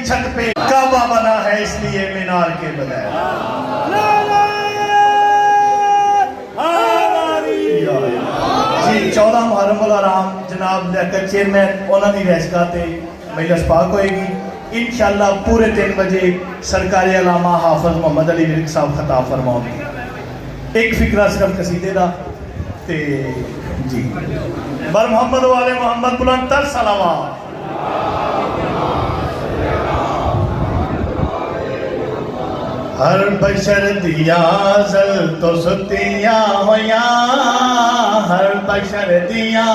چھت پہ کعبہ بنا ہے اس لیے مینار کے بغیر جی 14 محرم الحرام جناب لیاقت چیئرمین انہوں نے رہسکاتے مجلس پاک ہوئے گی انشاءاللہ پورے 3 بجے سرکار علامہ حافظ محمد علی ورک صاحب خطاب فرماؤں گے ایک فکرہ صرف قصیدے دا تے جی بر محمد والے محمد بلند تر صلوات ہر بشر دیا زل تو ستیاں ہویاں ہر بشر دیا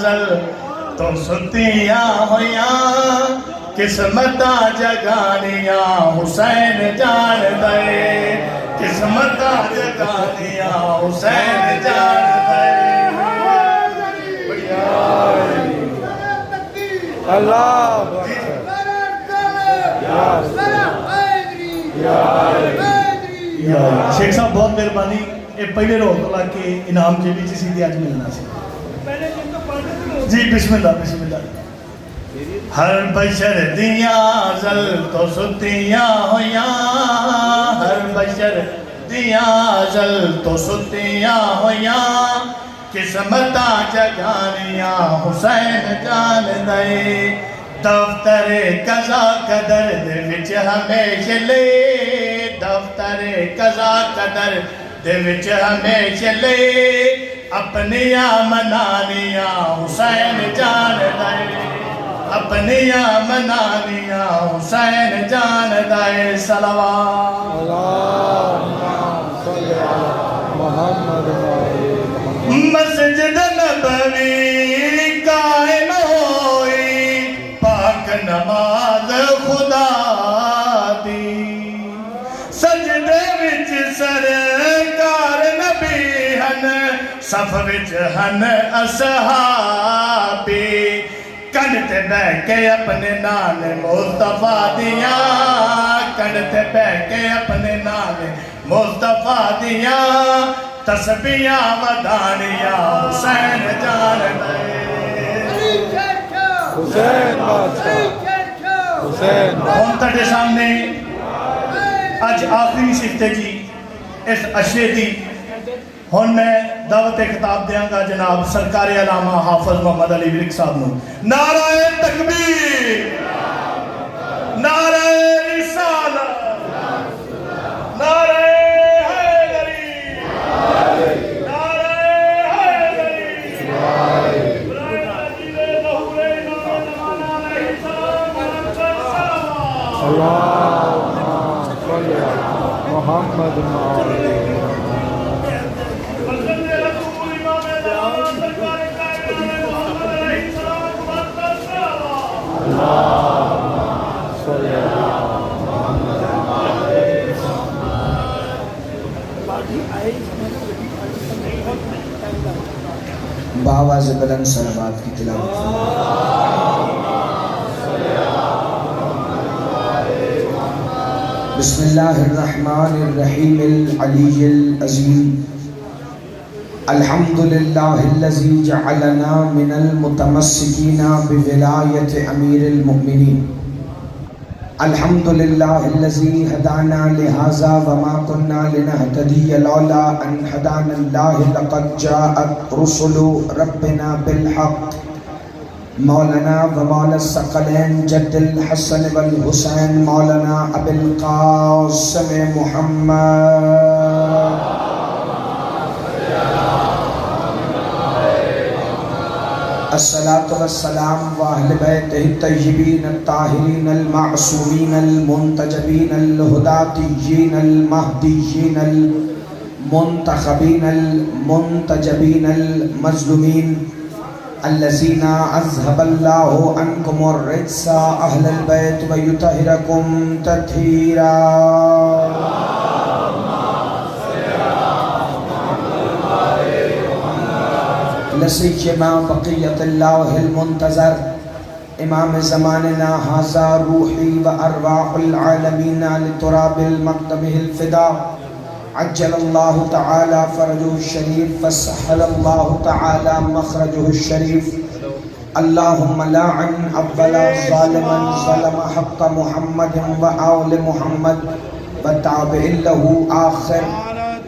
زل تو ستیاں ہویاں قسمتاں جگانیاں حسین جان دے قسمتاں جگانیاں حسین جان دے اللہ شیخ صاحب بہت مہربانی یہ پہلے روز اللہ کے انعام کے بھی چیزی دی آج ملنا سے جی بسم اللہ بسم اللہ ہر بشر دیا زل تو ستیاں ہویاں ہر بشر دیا زل تو ستیاں ہویاں قسمتاں جگانیاں حسین جان دے دفتر قضا قدر دے وچ ہمیشہ لے دفتر قضا قدر دے وچ ہمیشہ لے اپنیاں منانیاں حسین جان دے اپنیاں منانیاں حسین جان دے صلوات اللہم صلی علی محمد مسجد نبوی قائم ہوئی پاک نماز خدا دی سجدے وچ سرکار نبی ہن صف وچ ہن اصحابی کنڈتے بہ کے اپنے نال مصطفیٰ دیاں کنڈتے بہ کے اپنے نال مصطفیٰ دیاں تسبیحاں ودانیاں حسین جان دے حسین بادشاہ حسین ہم تڑے سامنے آج آخری صفتے جی اس اشرے دی ہن میں دعوت خطاب دیاں گا جناب سرکار علامہ حافظ محمد علی ورک صاحب نو نعرہ تکبیر نعرہ رسالت نعرہ حیدری نعرہ حیدری اللہم صلی علی محمد بآواز بلند صلوات کی تلاوت بسم اللہ الرحمن الرحیم العلی العظیم الحمدللہ الذی جعلنا من المتمسکین بولایت امیر المؤمنین الحمدللہ الذی ہدانا لہذا وما کننا لنہتدی لولا ان ہدانا اللہ لقد جاءت رسل ربنا بالحق مولانا و مولا الثقلین جد الحسن والحسین مولانا ابی القاسم محمد الصلاة والسلام وأهل بيته الطيبين الطاهرين المعصومين المنتجبين الهداتيين المهديين المنتخبين المنتجبين المظلومين الذين أذهب الله عنكم الرجس أهل البيت ويطهركم تطهيرا لسيما بقية الله المنتظر امام زماننا هذا روحي وارواح العالمين لتراب المقدمه الفداء عجل الله تعالى فرجه الشريف فسهل الله تعالى مخرجه الشريف اللہم لعن اولا ظالما ظلم حق محمد و آل محمد وتابع له آخر.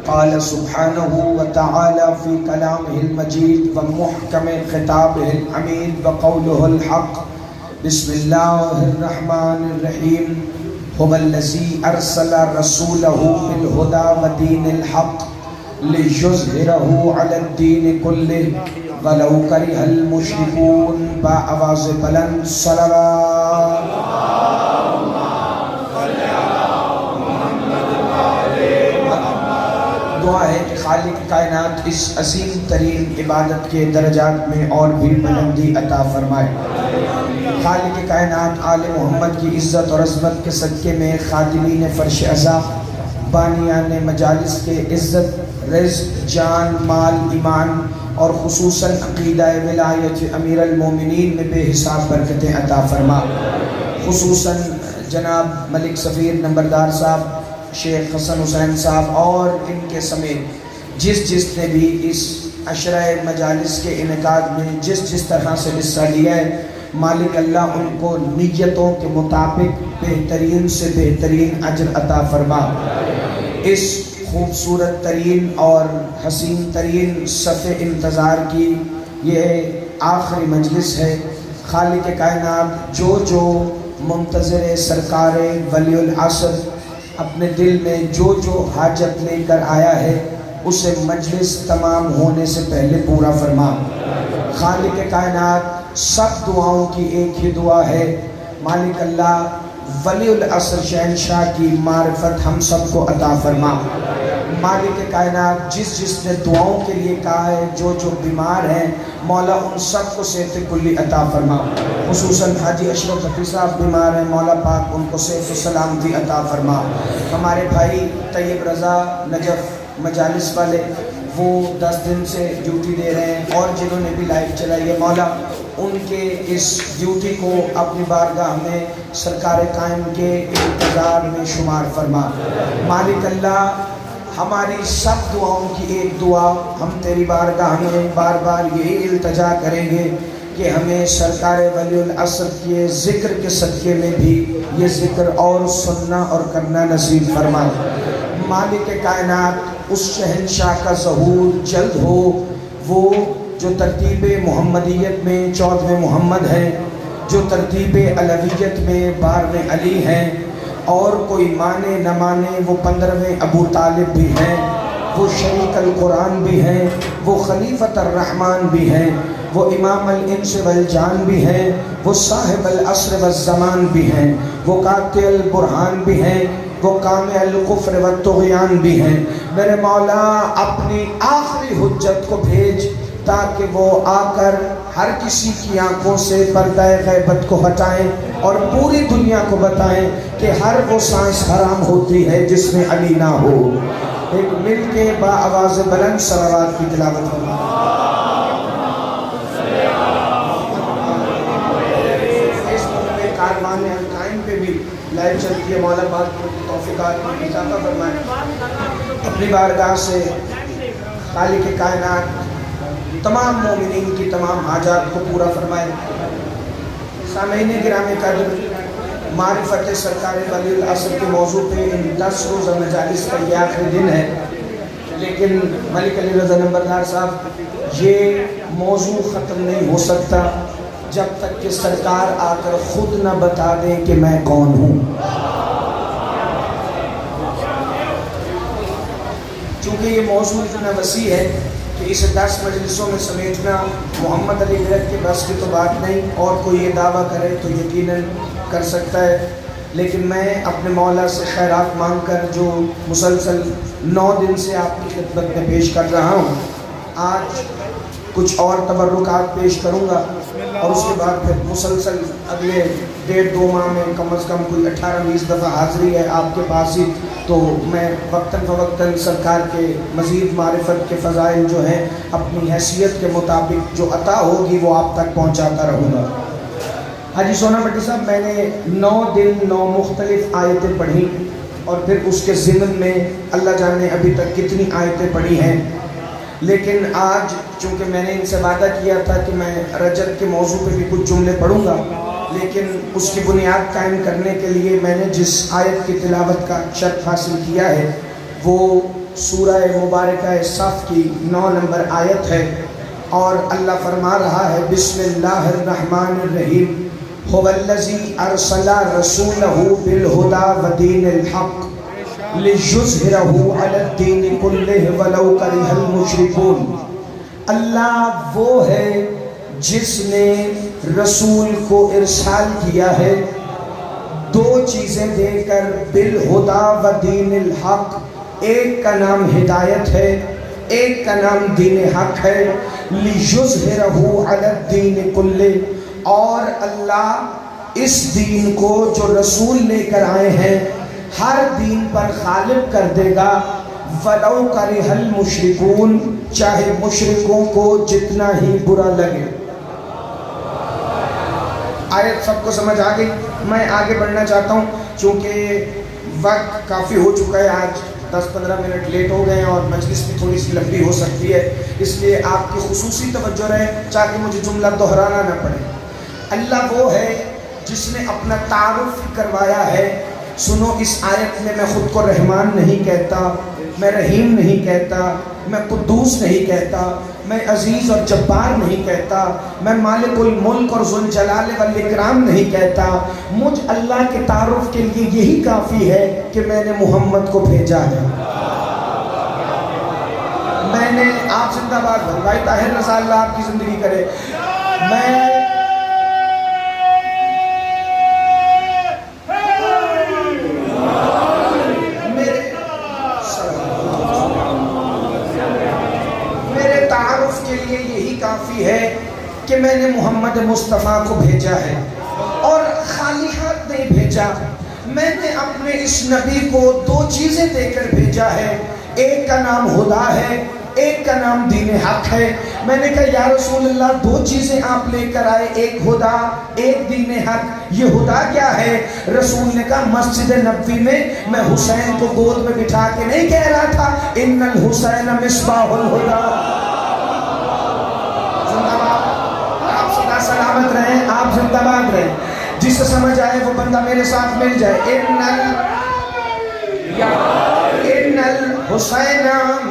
قال سبحانه وتعالى في كلامه المجيد ومحكم خطابه الحميد وقوله الحق. بسم الله الرحمن الرحيم. هو الذي أرسل رسوله بالهدى ودين الحق ليظهره على الدين كله ولو كره المشركون. بآواز بلند صلوات. دعا ہے کہ خالق کائنات اس عظیم ترین عبادت کے درجات میں اور بھی بلندی عطا فرمائے. خالق کائنات آل محمد کی عزت اور عظمت کے صدقے میں خادمین فرش عزا بانیان مجالس کے عزت رزق جان مال ایمان اور خصوصاً عقیدہ ولایت امیر المومنین میں بے حساب برکتیں عطا فرما. خصوصاً جناب ملک سفیر نمبردار صاحب شیخ حسن حسین صاحب اور ان کے سمیت جس نے بھی اس عشرہ مجالس کے انعقاد میں جس طرح سے حصہ لیا ہے، مالک اللہ ان کو نیتوں کے مطابق بہترین سے بہترین اجر عطا فرما. اس خوبصورت ترین اور حسین ترین صف انتظار کی یہ آخری مجلس ہے. خالق کائنات جو منتظر سرکار ولی العصر اپنے دل میں جو حاجت لے کر آیا ہے اسے مجلس تمام ہونے سے پہلے پورا فرما. خالق کائنات سب دعاؤں کی ایک ہی دعا ہے، مالک اللہ ولی العصر شہنشاہ کی معرفت ہم سب کو عطا فرما. مالک کائنات جس نے دعاؤں کے لیے کہا ہے، جو بیمار ہیں مولا ان سب کو صحت کلی عطا فرما. خصوصاً حاجی اشرف حفیظ صاحب بیمار ہیں، مولا پاک ان کو صحت و سلامتی عطا فرما. ہمارے بھائی طیب رضا نجف مجالس والے وہ 10 دن سے ڈیوٹی دے رہے ہیں اور جنہوں نے بھی لائف چلائی ہے، مولا ان کے اس ڈیوٹی کو اپنی بارگاہ میں سرکار قائم کے انتظار میں شمار فرما. مالک اللہ ہماری سب دعاؤں کی ایک دعا، ہم تیری بارگاہ میں بار بار یہی التجا کریں گے کہ ہمیں سرکار ولی العصر کے ذکر کے صدقے میں بھی یہ ذکر اور سننا اور کرنا نصیب فرما. مالک کائنات اس شہنشاہ کا ظہور جلد ہو، وہ جو ترتیب محمدیت میں 14ویں محمد ہیں، جو ترتیب علویت میں 12ویں علی ہیں، اور کوئی مانے نہ مانے وہ 15ویں ابو طالب بھی ہیں، وہ شریک القرآن بھی ہیں، وہ خلیفۃ الرحمن بھی ہیں، وہ امام الانس والجان بھی ہیں، وہ صاحب العصر والزمان بھی ہیں، وہ قاطع البرہان بھی ہیں، وہ کامع الکفر والطغیان بھی ہیں. میرے مولا اپنی آخری حجت کو بھیج تاکہ وہ آ کر ہر کسی کی آنکھوں سے پردہ غیبت کو ہٹائیں اور پوری دنیا کو بتائیں کہ ہر وہ سانس حرام ہوتی ہے جس میں علی نہ ہو. ایک مل کے با آواز بلند صلوات کی تلاوت کریں. اس موقع کاروان القائم پہ بھی لائیو چلتی ہے، مولا پاک کو توفیقات میں اضافہ فرمائے. اپنی بارگاہ سے خالق کائنات تمام مومنین کی تمام حاجات کو پورا فرمائے. سامعین گرامی قدر، معرفت سرکار ولی العصر کے موضوع پہ ان 10 روزہ مجالس کا یہ آخری دن ہے، لیکن ملک علی رضا نمبردار صاحب یہ موضوع ختم نہیں ہو سکتا جب تک کہ سرکار آ کر خود نہ بتا دیں کہ میں کون ہوں. چونکہ یہ موضوع اتنا وسیع ہے کہ اسے 10 مجلسوں میں سمیٹنا محمد علی مرد کے بس کی تو بات نہیں، اور کوئی یہ دعویٰ کرے تو یقیناً کر سکتا ہے. لیکن میں اپنے مولا سے خیرات مانگ کر جو مسلسل 9 دن سے آپ کی خدمت میں پیش کر رہا ہوں، آج کچھ اور تبرکات پیش کروں گا اور اس کے بعد پھر مسلسل اگلے 1.5-2 ماہ میں کم از کم کوئی 18-20 دفعہ حاضری ہے آپ کے پاس ہی، تو میں وقتاً فوقتاً سرکار کے مزید معرفت کے فضائل جو ہیں اپنی حیثیت کے مطابق جو عطا ہوگی وہ آپ تک پہنچاتا رہوں گا. حاجی سونا بٹی صاحب، میں نے 9 دن 9 مختلف آیتیں پڑھی اور پھر اس کے ضمن میں اللہ جانے ابھی تک کتنی آیتیں پڑھی ہیں. لیکن آج چونکہ میں نے ان سے وعدہ کیا تھا کہ میں رجب کے موضوع پہ بھی کچھ جملے پڑھوں گا، لیکن اس کی بنیاد قائم کرنے کے لیے میں نے جس آیت کی تلاوت کا شرف حاصل کیا ہے وہ سورہ مبارکہ صف کی 9 نمبر آیت ہے، اور اللہ فرما رہا ہے بسم اللہ الرحمن الرحیم هو الذی ارسل رسولہ بالہدی ودین الحق لِيُظْهِرَهُ عَلَى الدِّينِ كُلِّهِ وَلَوْ كَرِهَ الْمُشْرِكُونَ۔ اللہ وہ ہے جس نے رسول کو ارسال کیا ہے 2 چیزیں دے کر، بالہدی ودین الحق، ایک کا نام ہدایت ہے، ایک کا نام دین حق ہے، لِيُظْهِرَهُ عَلَى الدِّينِ كُلِّهِ، اور اللہ اس دین کو جو رسول لے کر آئے ہیں ہر دین پر غالب کر دے گا، وَلَوْ كَرِهَ الْمُشْرِكُونَ، چاہے مشرکوں کو جتنا ہی برا لگے۔ آیت سب کو سمجھ آ گئی؟ میں آگے بڑھنا چاہتا ہوں چونکہ وقت کافی ہو چکا ہے، آج 10-15 منٹ لیٹ ہو گئے ہیں اور مجلس بھی تھوڑی سی لمبی ہو سکتی ہے، اس لیے آپ کی خصوصی توجہ رہے تاکہ مجھے جملہ دہرانا نہ پڑے۔ اللہ وہ ہے جس نے اپنا تعارف کروایا ہے۔ سنو، اس آیت میں میں خود کو رحمان نہیں کہتا، میں رحیم نہیں کہتا، میں قدوس نہیں کہتا، میں عزیز اور جبار نہیں کہتا، میں مالک الملک اور ذوالجلال والاکرام نہیں کہتا۔ مجھ اللہ کے تعارف کے لیے یہی کافی ہے کہ میں نے محمد کو بھیجا ہے۔ میں نے، آپ زندہ باد بھائی طاہر رضا، اللہ آپ کی زندگی کرے، کافی ہے کہ میں نے محمد مصطفیٰ کو بھیجا ہے، اور خالی ہاتھ نہیں بھیجا، میں نے اپنے اس نبی کو 2 چیزیں دے کر بھیجا ہے، ایک کا نام ہدا ہے، ایک کا نام دین حق ہے۔ میں نے کہا یا رسول اللہ 2 چیزیں آپ لے کر آئے، ایک ہدا ایک دین حق، یہ ہدا کیا ہے؟ رسول نے کہا مسجد نبوی میں حسین کو گود میں بٹھا کے نہیں کہہ رہا تھا ان الحسین مصباح الہدی۔ سلامت رہیں، آپ زندہ باد رہیں، جس سے سمجھ آئے وہ بندہ میرے ساتھ مل جائے۔ ان الحسین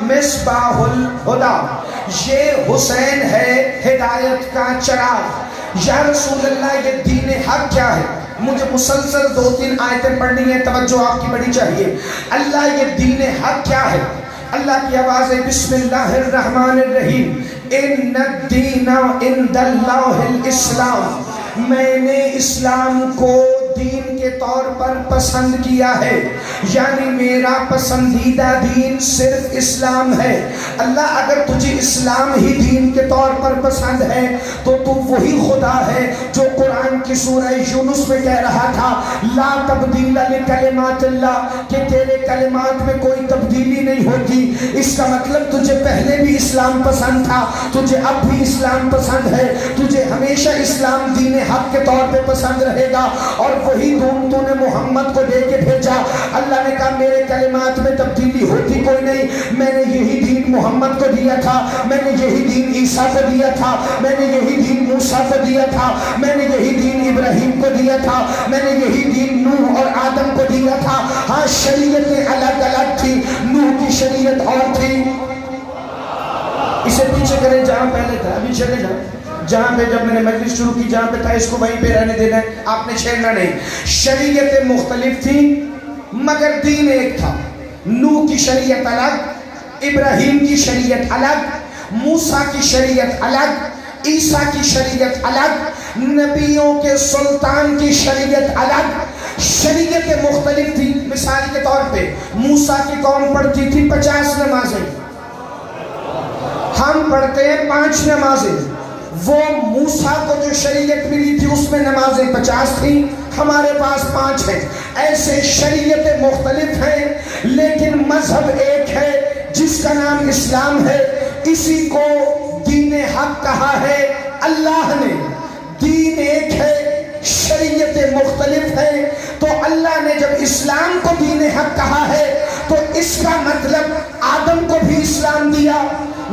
مصباح الہدی، یہ حسین ہے ہدایت کا چراغ۔ یا رسول اللہ یہ دین حق کیا ہے؟ مجھے مسلسل 2-3 آیتیں پڑھنی ہیں، توجہ آپ کی بڑی چاہیے۔ اللہ یہ دین حق کیا ہے؟ اللہ کی آواز ہے بسم اللہ الرحمن الرحیم ان الدین عند اللہ الاسلام، میں نے اسلام کو دین کے طور پر پسند کیا ہے، یعنی میرا پسندیدہ دین صرف اسلام ہے۔ اللہ اگر تجھے اسلام ہی دین کے طور پر پسند ہے تو تو وہی خدا ہے جو قرآن کی سورہ یونس میں کہہ رہا تھا لا تبدیل لکلمات اللہ، کہ تیرے کلمات میں کوئی تبدیلی نہیں ہوگی۔ اس کا مطلب تجھے پہلے بھی اسلام پسند تھا، تجھے اب بھی اسلام پسند ہے، تجھے ہمیشہ اسلام دین حق کے طور پہ پسند رہے گا، اور وہی دین تو نے محمد کو دے کے بھیجا۔ اللہ نے کہا میرے کلمات میں تبدیلی ہوتی کوئی نہیں، میں نے یہی دین محمد کو دیا تھا، میں نے یہی دین عیسیٰ کو دیا تھا، میں نے یہی دین موسیٰ کو دیا تھا، میں نے یہی دین ابراہیم کو دیا تھا، میں نے یہی دین نوح اور آدم کو دیا تھا۔ ہاں شریعتیں الگ الگ تھی، نوح کی شریعت اور تھی۔ اسے پیچھے کریں جہاں پہلے تھا، ابھی چلے جائیں جہاں پہ جب میں نے مجلس شروع کی جہاں پہ تھا اس کو وہیں پہ رہنے دینا ہے، آپ نے چھیڑنا نہیں۔ شریعتیں مختلف تھیں مگر دین ایک تھا۔ نوح کی شریعت الگ، ابراہیم کی شریعت الگ، موسیٰ کی شریعت الگ، عیسیٰ کی شریعت الگ، نبیوں کے سلطان کی شریعت الگ، شریعتیں مختلف تھی۔ مثال کے طور پہ موسیٰ کی قوم پڑھتی تھی 50 نمازیں، ہم پڑھتے ہیں 5 نمازیں۔ وہ موسیٰ کو جو شریعت ملی تھی اس میں نمازیں 50 تھیں، ہمارے پاس 5 ہیں۔ ایسے شریعتیں مختلف ہیں لیکن مذہب ایک ہے جس کا نام اسلام ہے، اسی کو دین حق کہا ہے اللہ نے۔ دین ایک ہے، شریعتیں مختلف ہیں، تو اللہ نے جب اسلام کو دین حق کہا ہے تو اس کا مطلب آدم کو بھی اسلام دیا،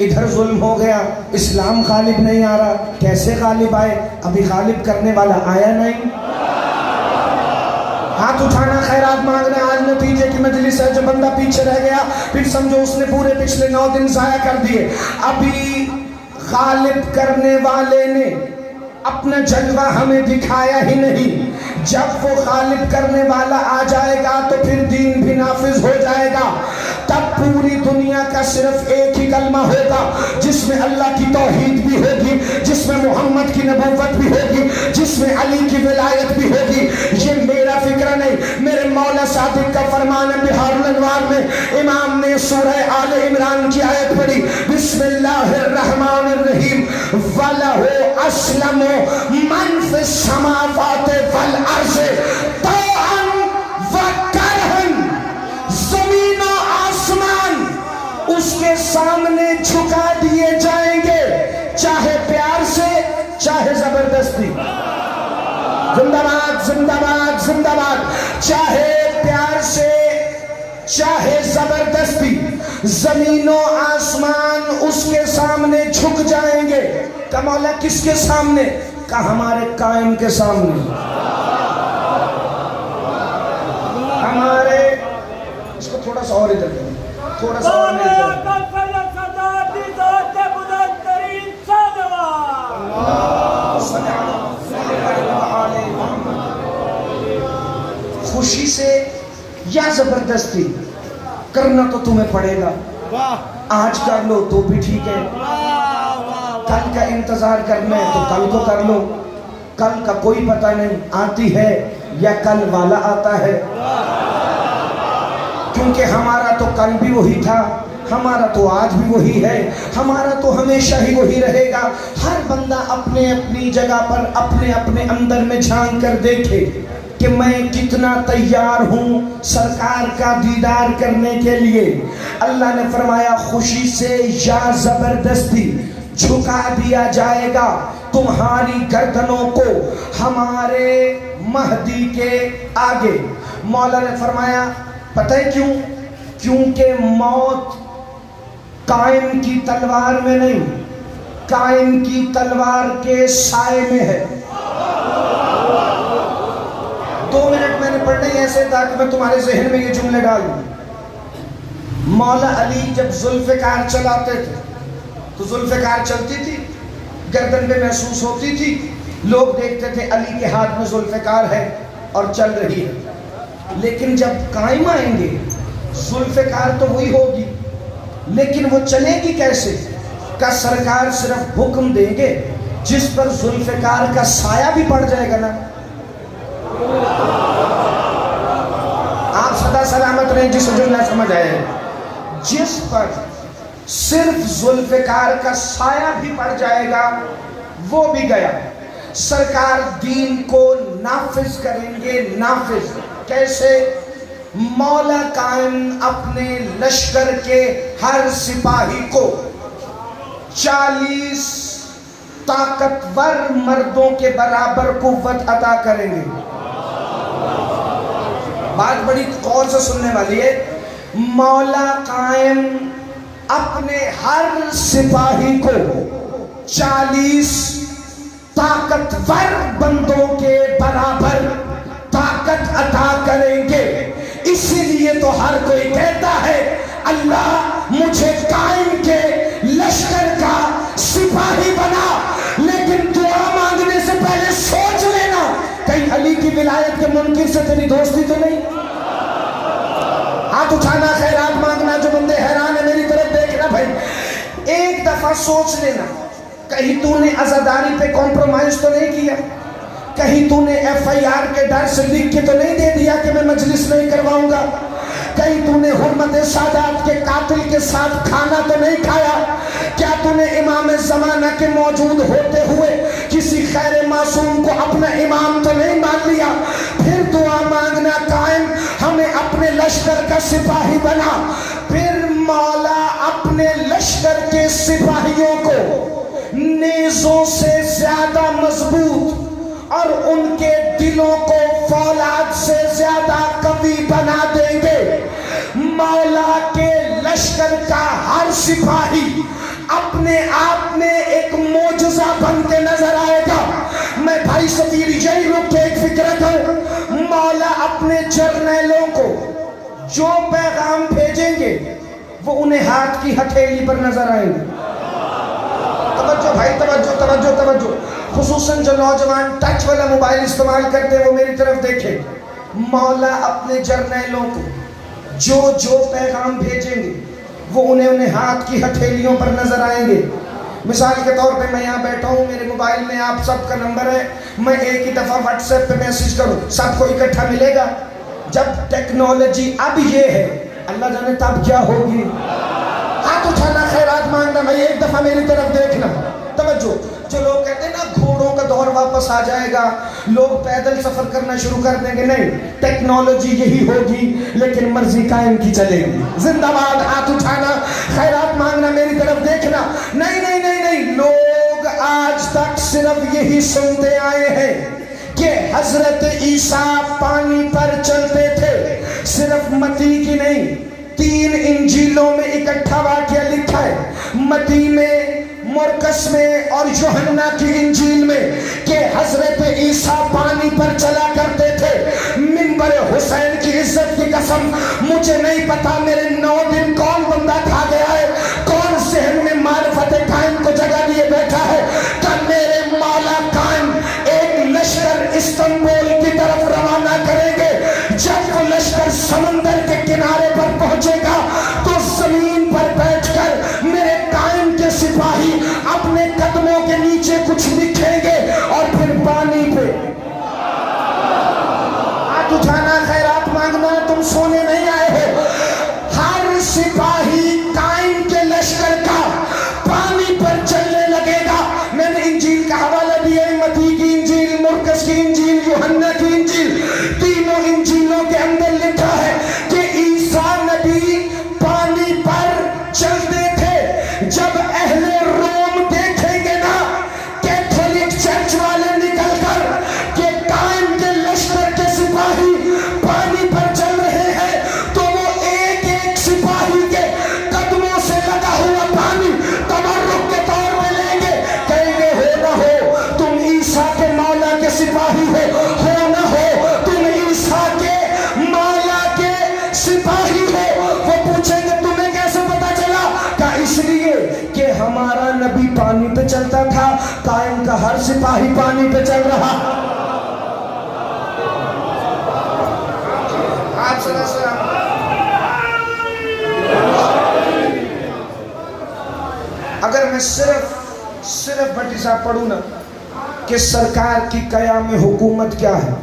ادھر ظلم ہو گیا، اسلام غالب نہیں آ رہا. کیسے غالب آئے؟ ابھی غالب کرنے والا آیا نہیں. ہاتھ اٹھانا، خیرات مانگنا. آج نتیجے کی مجلس ہے. جو بندہ پیچھے رہ گیا پھر سمجھو اس نے پورے پچھلے 9 دن ضائع کر دیے. ابھی غالب کرنے والے نے اپنا جلوہ ہمیں دکھایا ہی نہیں. جب وہ غالب کرنے والا آ جائے گا تو پھر دین بھی نافذ ہو جائے گا. تب پوری دنیا کا صرف ایک ہی کلمہ ہوگا جس میں اللہ کی توحید بھی ہوگی، جس میں محمد کی نبوت بھی ہوگی، جس میں علی کی ولایت بھی ہوگی. یہ میرا فکر نہیں، میرے مولا صادق کا فرمان ہے. بہار الانوار میں امام نے سورہ آل عمران کی آیت پڑھی، بسم اللہ الرحمن الرحیم، وَلَهُ أَسْلَمُ مَنْ فِي السَّمَاوَاتِ وَالْأَرْضِ طَوْعًا وَكَرْهًا. زمین و آسمان اس کے سامنے جھکا دیے جائیں گے، چاہے پیار سے چاہے زبردستی. زندہ باد زندہ باد زندہ باد. چاہے پیار سے چاہے زبردستی، زمین و آسمان اس کے سامنے جھک جائیں گے. کہ مولا کس کے سامنے؟ کہ ہمارے قائم کے سامنے. ہمارے اس کو تھوڑا سا اور ادھر کریں، تھوڑا سا اور خوشی سے یا زبردستی کرنا تو تمہیں پڑے گا. آج کر لو تو بھی ٹھیک ہے، کل کا انتظار کرنا ہے تو کل کو کر لو. کل کا کوئی پتہ نہیں آتی ہے یا کل والا آتا ہے. کیونکہ ہمارا تو کل بھی وہی تھا، ہمارا تو آج بھی وہی ہے، ہمارا تو ہمیشہ ہی وہی رہے گا. ہر بندہ اپنے اپنی جگہ پر اپنے اپنے اندر میں جھانک کر دیکھے کہ میں کتنا تیار ہوں سرکار کا دیدار کرنے کے لیے. اللہ نے فرمایا خوشی سے یا زبردستی جھکا دیا جائے گا تمہاری گردنوں کو ہمارے مہدی کے آگے. مولا نے فرمایا پتہ ہے کیوں؟ کیونکہ موت قائم کی تلوار میں نہیں، قائم کی تلوار کے سائے میں ہے. 2 منٹ میں نے پڑھنے ایسے تاکہ میں تمہارے ذہن میں یہ جملے ڈالوں. مولا علی جب ذوالفقار چلاتے تھے تو ذوالفقار چلتی تھی، گردن پہ محسوس ہوتی تھی، لوگ دیکھتے تھے علی کے ہاتھ میں ذوالفقار ہے اور چل رہی ہے. لیکن جب قائم آئیں گے ذوالفقار تو وہی ہوگی، لیکن وہ چلے گی کیسے؟ کہ سرکار صرف حکم دیں گے جس پر ذوالفقار کا سایہ بھی پڑ جائے گا نا. آپ سدا سلامت رہیں جس جملہ سمجھ آئے. جس پر صرف ذوالفقار کا سایہ بھی پڑ جائے گا وہ بھی گیا. سرکار دین کو نافذ کریں گے. نافذ کیسے؟ مولا قائم اپنے لشکر کے ہر سپاہی کو 40 طاقتور مردوں کے برابر قوت عطا کریں گے. بات بڑی غور سے سننے والی ہے. مولا قائم اپنے ہر سپاہی کو 40 طاقتور بندوں کے برابر طاقت عطا کریں گے. اسی لیے تو ہر کوئی کہتا ہے اللہ مجھے قائم کے لشکر کا سپاہی بنا. لیکن دعا مانگنے سے پہلے سوچ لینا کہیں علی کی ولایت کے منکر سے تیری دوستی تو نہیں. ہاتھ اٹھانا، خیرات مانگنا. جو بندے حیران ہیں میری طرف دیکھنا بھائی. ایک دفعہ سوچ لینا کہیں تو نے عزاداری پہ کمپرومائز تو نہیں کیا؟ کہیں تو نے FIR کے ڈر سے لکھ کے تو نہیں دے دیا کہ میں مجلس نہیں کرواؤں گا؟ کہیں تو نے حرمت سادات کے قاتل کے ساتھ کھانا تو نہیں کھایا؟ کیا تو نے امام زمانہ کے موجود ہوتے ہوئے کسی خیر معصوم کو اپنا امام تو نہیں مان لیا؟ پھر دعا مانگنا قائم ہمیں اپنے لشکر کا سپاہی بنا. پھر مولا اپنے لشکر کے سپاہیوں کو نیزوں سے زیادہ مضبوط اور ان کے دلوں کو فولاد سے زیادہ قوی بنا دیں گے. مولا کے لشکر کا ہر سپاہی اپنے آپ میں ایک معجزہ بن کے نظر آئے گا. میں بھائی سفیر یہی رک کے ایک فکر کروں، مولا اپنے جرنیلوں کو جو پیغام بھیجیں گے وہ انہیں ہاتھ کی ہتھیلی پر نظر آئیں گے. توجہ بھائی، توجہ توجہ توجہ، خصوصاً جو نوجوان ٹچ والا موبائل استعمال کرتے ہیں وہ میری طرف دیکھیں. مولا اپنے جرنیلوں کو جو جو پیغام بھیجیں گے وہ انہیں ہاتھ کی ہتھیلیوں پر نظر آئیں گے. مثال کے طور پہ میں یہاں بیٹھا ہوں، میرے موبائل میں آپ سب کا نمبر ہے، میں ایک ہی دفعہ واٹس ایپ پہ میسج کروں، سب کو اکٹھا ملے گا؟ جب ٹیکنالوجی اب یہ ہے، اللہ جانے تب کیا ہوگی. ہاتھ اٹھانا، خیرات مانگنا، بھائی ایک دفعہ میری طرف دیکھنا. توجہ، جو لوگ کہتے ہیں نا گھوڑوں کا دور واپس آ جائے گا، لوگ پیدل سفر کرنا شروع کر دیں گے، نہیں، ٹیکنالوجی یہی ہوگی لیکن مرضی قائم کی چلے گی. زندہ باد. ہاتھ اٹھانا، خیرات مانگنا، میری طرف دیکھنا. نہیں نہیں نہیں نہیں، لوگ آج تک صرف یہی سنتے آئے ہیں کہ حضرت عیسیٰ پانی پر چلتے تھے. صرف متی کی نہیں، 3 انجیلوں میں اکٹھا واقعہ لکھا ہے، متی میں، مرکس میں اور یوحنا کی انجیل میں، کہ حضرت عیسیٰ پانی پر چلا کرتے تھے. منبر حسین کی عزت کی قسم مجھے نہیں پتا میرے 9 دن کون بندہ کھا گیا ہے، کون ذہن میں معرفت قائم کو جگہ لیے بیٹھا ہے کہ میرے مولا قائم ایک لشکر استنبول کی طرف روانہ کریں گے. جب وہ لشکر سمندر کے کنارے پر پہنچے گا تو زمین پر بیٹھ کر میرے قائم کے سپاہی اپنے قدموں کے نیچے کچھ لکھیں گے اور پھر پانی پہ ہاتھ اٹھانا، خیرات مانگنا. تم سونے نہیں آئے ہو. ہر سپاہی قائم کے لشکر کا پانی پر چلنے لگے گا. میں نے انجیل کا حوالہ دیا، متی کی انجیل، مرکس کی انجیل، یوحنا کی انجیل، تینوں انجیلوں کے اندر لکھا ہے کہ عیسیٰ نبی پانی پر چلتے تھے. جب اہل روم دیکھیں گے نا کیتھولک چرچ والے نکل کر کہ قائم کے لشکر کے سپاہی پانی پر چل رہے ہیں، تو وہ ایک ایک سپاہی کے قدموں سے لگا ہوا پانی تبرک کے طور پہ لیں گے، کہیں گے ہو نہ ہو تم عیسیٰ کے مولا کے سپاہی ہو نہ ہو تم عیسیٰ کے مولا کے سپاہی ہو. وہ پوچھیں گے تمہیں کیسے پتا چلا؟ کہ اس لیے کہ ہمارا نبی پانی پہ چلتا تھا، قائم کا ہر سپاہی پانی پہ چل رہا. آپ صلی اللہ علیہ وسلم. اگر میں صرف بھٹی صاحب پڑھوں نا کہ سرکار کی قیام حکومت کیا ہے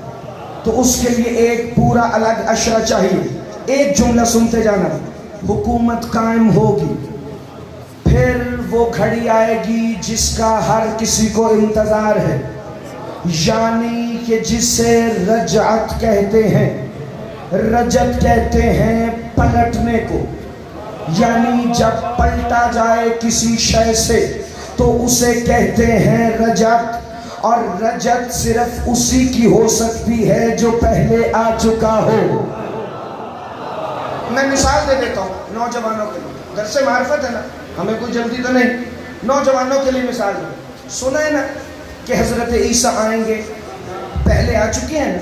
تو اس کے لیے ایک پورا الگ اشرہ چاہیے. ایک جملہ سنتے جانا، حکومت قائم ہوگی، پھر وہ گھڑی آئے گی جس کا ہر کسی کو انتظار ہے، یعنی کہ جسے رجعت کہتے ہیں. رجعت کہتے ہیں پلٹنے کو، یعنی جب پلٹا جائے کسی شے سے تو اسے کہتے ہیں رجعت. اور رجعت صرف اسی کی ہو سکتی ہے جو پہلے آ چکا ہو. میں مثال دے دیتا ہوں نوجوانوں کے لیے، درس معرفت ہے نا، ہمیں کوئی جلدی تو نہیں، نوجوانوں کے لیے مثال دے. سنا ہے نا کہ حضرت عیسیٰ آئیں گے، پہلے آ چکے ہیں نا،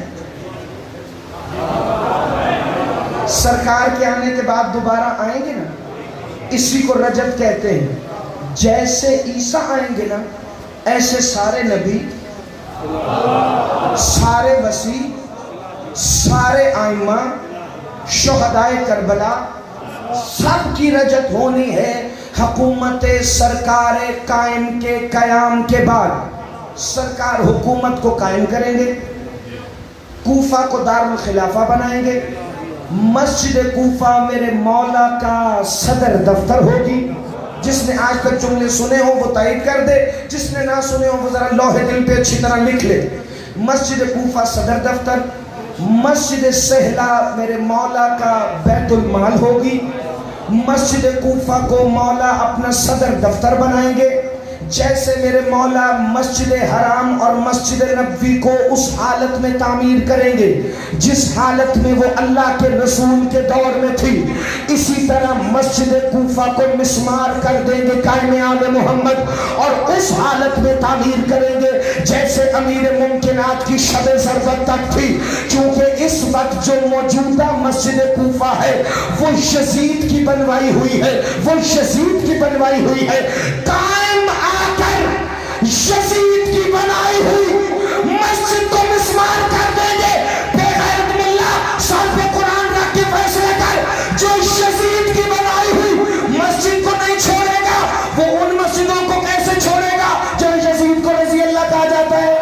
سرکار کے آنے کے بعد دوبارہ آئیں گے نا، اسی کو رجعت کہتے ہیں. جیسے عیسیٰ آئیں گے نا ایسے سارے نبی، سارے وسیع، سارے آئمہ، شہدائے کربلا، سب کی رجعت ہونی ہے حکومت سرکار قائم کے قیام کے بعد. سرکار حکومت کو قائم کریں گے، کوفہ کو دارالخلافہ بنائیں گے، مسجد کوفہ میرے مولا کا صدر دفتر ہوگی. جس نے آج تک جملے سنے ہوں وہ تائید کر دے، جس نے نہ سنے ہوں وہ ذرا لوہے دل پہ اچھی طرح لکھ لے. مسجد کوفہ صدر دفتر، مسجد سہلا میرے مولا کا بیت المال ہوگی. مسجد کوفہ کو مولا اپنا صدر دفتر بنائیں گے. جیسے میرے مولا مسجد حرام اور مسجد نبوی کو اس حالت میں تعمیر کریں گے جس حالت میں وہ اللہ کے رسول کے دور میں تھی، اسی طرح مسجد کوفہ کو مسمار کر دیں گے قائم آل محمد، اور اس حالت میں تعمیر کریں گے جیسے امیر ممکنات کی شب ضرورت تک تھی، کیونکہ اس وقت جو موجودہ مسجد کوفہ ہے وہ یزید کی بنوائی ہوئی ہے، وہ یزید کی بنوائی ہوئی ہے۔ قائم آ کر یزید کی بنائی ہوئی مسجد کو مسمار کر دیں گے، بے غیرت ملا سر پہ قرآن رکھ کے فیصلہ کر، جو یزید کی بنائی ہوئی مسجد کو نہیں چھوڑے گا وہ ان مسجدوں کو کیسے چھوڑے گا جو یزید کو رضی اللہ کہا جاتا ہے؟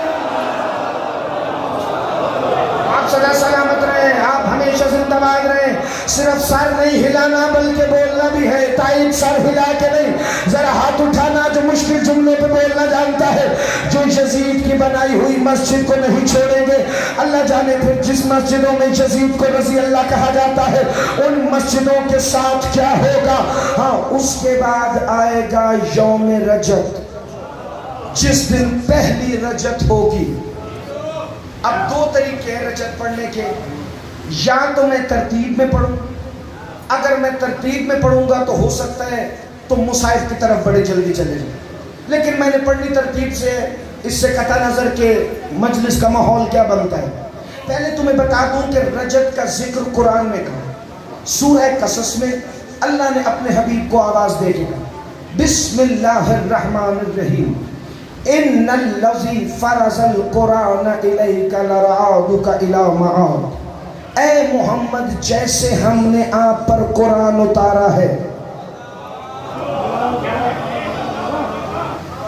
آپ سدا سلامت رہیں، آپ ہمیشہ زندہ باد رہیں۔ صرف سر نہیں ہلانا بلکہ بولنا بھی ہے، تائید سر ہلا کے نہیں، ذرا ہاتھ اٹھانا جو مشکل جملے پہ بولنا جانتا ہے۔ جو یزید کی بنائی ہوئی مسجد کو نہیں چھوڑیں گے، اللہ جانے پھر جس مسجدوں میں یزید کو رضی اللہ کہا جاتا ہے ان مسجدوں کے ساتھ کیا ہوگا۔ ہاں، اس کے بعد آئے گا یوم رجب، جس دن پہلی رجب ہوگی۔ اب دو طریقے ہیں رجب پڑھنے کے، یا تو میں ترتیب میں پڑھوں، اگر میں ترتیب میں پڑھوں گا تو ہو سکتا ہے تم مصحف کی طرف بڑے جلدی چلے جائیں، لیکن میں نے پڑھنی ترتیب سے، اس سے قطع نظر کے مجلس کا ماحول کیا بنتا ہے۔ پہلے تمہیں بتا دوں کہ رجب کا ذکر قرآن میں کہا، سورہ قصص میں اللہ نے اپنے حبیب کو آواز دے کے کہا، بسم اللہ الرحمن الرحیم، ان الذی فرض القرآن الیک لرعادک الی معاد، اے محمد جیسے ہم نے آپ پر قرآن اتارا ہے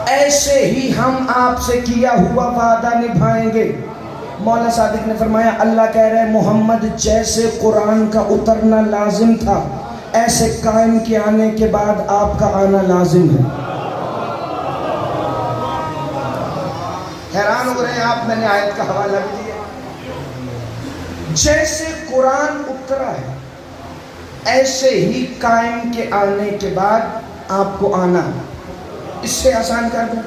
ایسے ہی ہم آپ سے کیا ہوا وعدہ نبھائیں گے۔ مولا صادق نے فرمایا اللہ کہہ رہے ہیں محمد جیسے قرآن کا اترنا لازم تھا ایسے قائم کے آنے کے بعد آپ کا آنا لازم ہے۔ حیران ہو رہے ہیں آپ، میں نے آیت کا حوالہ بھی دیا، جیسے قرآن اترا ہے ایسے ہی قائم کے آنے کے بعد آپ کو آنا ہے۔ اس سے آسان کر دوں،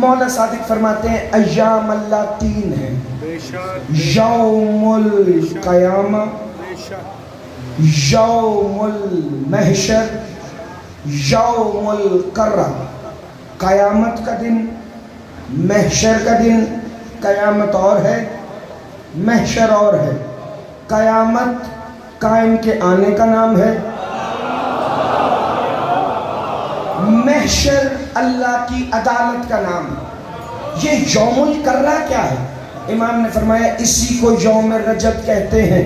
مولا صادق فرماتے ہیں ایام اللہ تین ہیں، یوم القیامہ، یوم المحشر، یوم القرہ۔ قیامت کا دن، محشر کا دن، قیامت اور ہے محشر اور ہے۔ قیامت قائم کے آنے کا نام ہے، محشر اللہ کی عدالت کا نام ہے۔ یہ یوم القرہ کیا ہے؟ امام نے فرمایا اسی کو یوم رجب کہتے ہیں،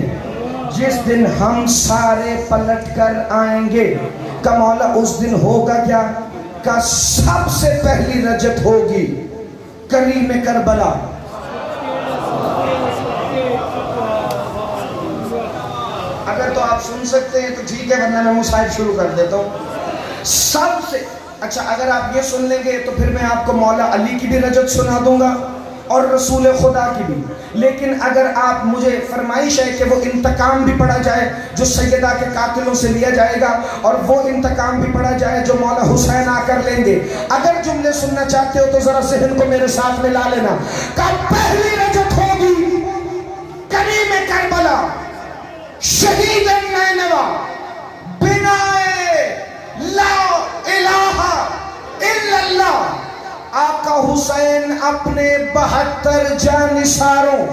جس دن ہم سارے پلٹ کر آئیں گے۔ کہ مولا اس دن ہوگا کیا؟ کہ سب سے پہلی رجب ہوگی کریم کربلا۔ اگر تو آپ سن سکتے ہیں تو ٹھیک ہے، ورنہ میں مصاحب شروع کر دیتا ہوں۔ سب سے اچھا اگر آپ یہ سن لیں گے تو پھر میں آپ کو مولا علی کی بھی رجب سنا دوں گا اور رسول خدا کی بھی، لیکن اگر آپ مجھے فرمائش ہے کہ وہ انتقام بھی پڑھا جائے جو سیدہ کے قاتلوں سے لیا جائے گا، اور وہ انتقام بھی پڑھا جائے جو مولا حسین آ کر لیں گے، اگر جملے سننا چاہتے ہو تو ذرا ذہن کو میرے ساتھ ملا لینا۔ کب پہلی رجب ہوگی؟ کریم کربلا، شہید نینوا، بنا لا الہ الا اللہ، آقا حسین اپنے 72 جانثاروں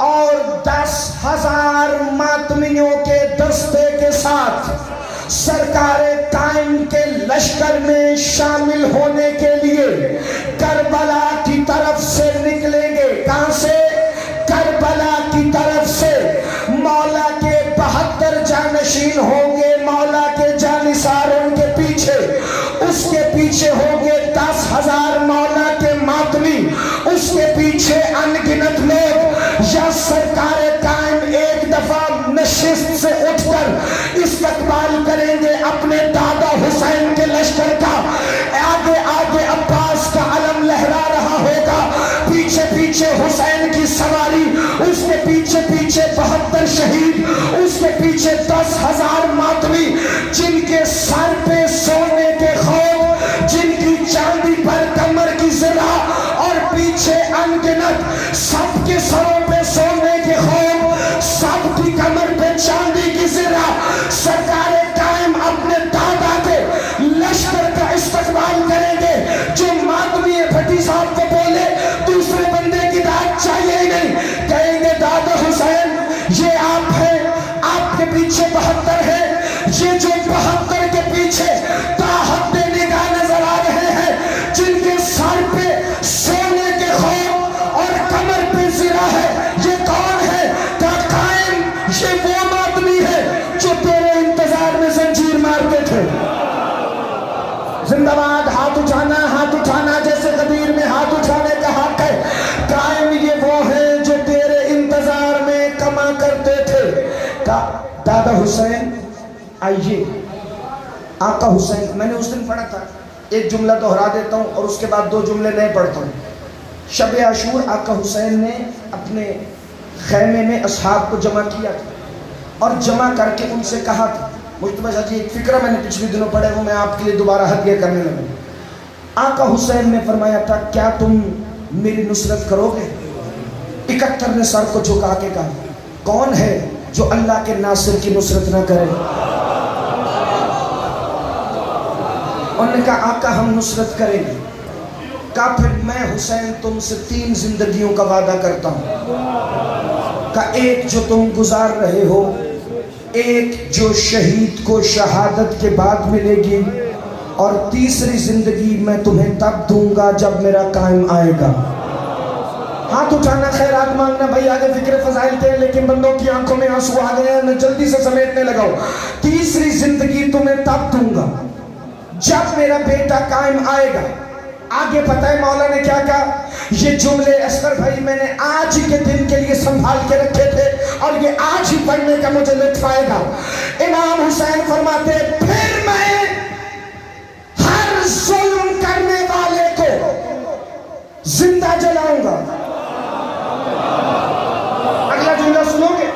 اور 10,000 ماتمیوں کے دستے کے ساتھ سرکار قائم کے لشکر میں شامل ہونے کے لیے کربلا کی طرف سے نکلیں گے۔ کہاں سے؟ کربلا کی طرف سے۔ مولا کے 72 جانشین ہوں گے مولا کے جانثاروں کے پیچھے، اس کے پیچھے ہوں گے 10,000 مولا کے ماتمی، اس کے پیچھے ان گنت لوگ۔ یا سرکار قائم ایک دفعہ نشست سے اٹھ کر استقبال کریں گے اپنے دادا حسین کے لشکر کا، آگے آگے عباس کا علم لہرا رہا ہوگا، پیچھے پیچھے حسین کی سواری، اس کے پیچھے پیچھے 72 شہید، اس کے پیچھے 10,000 ماتمی، جن کے سر پہ سونے کے خوف، جن کی چاندی پر چاندی کی زرہ سرکار قائم اپنے دادا کے لشکر کا استقبال کریں گے. جو ماتمی بھٹی صاحب کو بولے دوسرے بندے کی داد چاہیے ہی نہیں, کہیں گے دادا حسین یہ آپ ہیں, آپ کے پیچھے 72 ہے, یہ جو 72 کے پیچھے تاحد نگاہ نظر آ رہے ہیں, جن کے سر پہ سونے کے خواب اور کمر پہ زرہ ہے, یہ کون ہے؟ کہا قائم یہ وہ ماتمی ہے جو تیرے انتظار میں زنجیر مارتے تھے. زندہ باد. ہاتھ اٹھانا جیسے غدیر میں ہاتھ اٹھانے کا حق ہے. قائم یہ وہ ہیں جو تیرے انتظار میں کما کرتے تھے. کہا دادا حسین آئیے. آقا حسین, میں نے اس دن پڑھا تھا, ایک جملہ دہرا دیتا ہوں اور اس کے بعد 2 جملے نئے پڑھتا ہوں. شب عاشور آقا حسین نے اپنے خیمے میں اصحاب کو جمع کیا تھا اور جمع کر کے ان سے کہا تھا. مجتبی صاحب جی ایک فکرہ میں نے پچھلے دنوں پڑھے, وہ میں آپ کے لیے دوبارہ ہدیہ کرنے لگوں. آقا حسین نے فرمایا تھا کیا تم میری نصرت کرو گے؟ 71 نے سر کو جھکا کے کہا کون ہے جو اللہ کے ناصر کی نصرت نہ کرے؟ انہوں نے کہا آقا ہم نصرت کریں گے. کہا پھر میں حسین تم سے 3 زندگیوں کا وعدہ کرتا ہوں. کہا ایک جو تم گزار رہے ہو, ایک جو شہید کو شہادت کے بعد ملے گی, اور تیسری زندگی میں تمہیں تب دوں گا جب میرا قائم آئے گا. ہاتھ اٹھانا, خیرات مانگنا. بھائی آگے فکر فضائل تھے لیکن بندوں کی آنکھوں میں آنسو آ گئے ہیں, میں جلدی سے سمیٹنے لگاؤں. تیسری زندگی تمہیں تب دوں گا جب میرا بیٹا قائم آئے گا. آگے پتہ ہے مولا نے کیا کہا؟ یہ جملے اصغر بھائی میں نے آج کے دن کے لیے سنبھال کے رکھے تھے اور یہ آج ہی پڑھنے کا مجھے لطف آئے گا. امام حسین فرماتے پھر میں ہر ظلم کرنے والے کو زندہ جلاؤں گا. اگلا جملہ سنو گے؟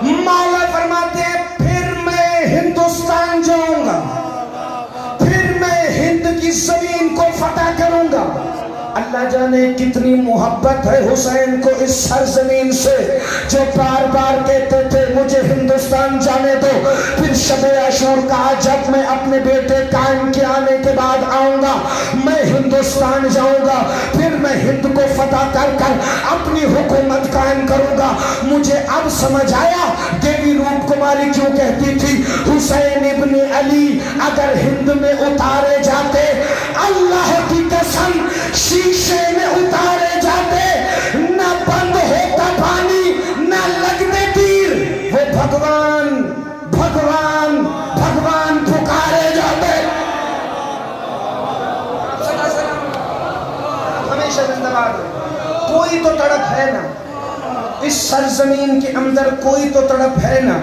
مولا فرماتے پھر میں ہندوستان جاؤں گا, پھر میں ہند کی زمین کو فتح کروں گا. اللہ جانے کتنی محبت ہے حسین کو اس سرزمین سے, جو بار بار کہتے تھے مجھے ہندوستان جانے دو. پھر شب عاشور کہا جب میں اپنے بیٹے قائم کے آنے کے بعد آؤں گا میں ہندوستان جاؤں گا, پھر میں ہند کو فتح کر کر اپنی حکومت قائم کروں گا. مجھے اب سمجھ آیا دیوی روپ کماری کیوں کہتی تھی حسین ابن علی اگر ہند میں اتارے جاتے, اللہ کی قسم شیشے میں اتارے جاتے, نہ بند ہوتا پانی نہ لگتے تیر, وہ بھگوان بھگوان بھگوان پکارے جاتے. ہمیشہ زندہ باد. کوئی تو تڑپ ہے نا اس سرزمین کے اندر, کوئی تو تڑپ ہے نا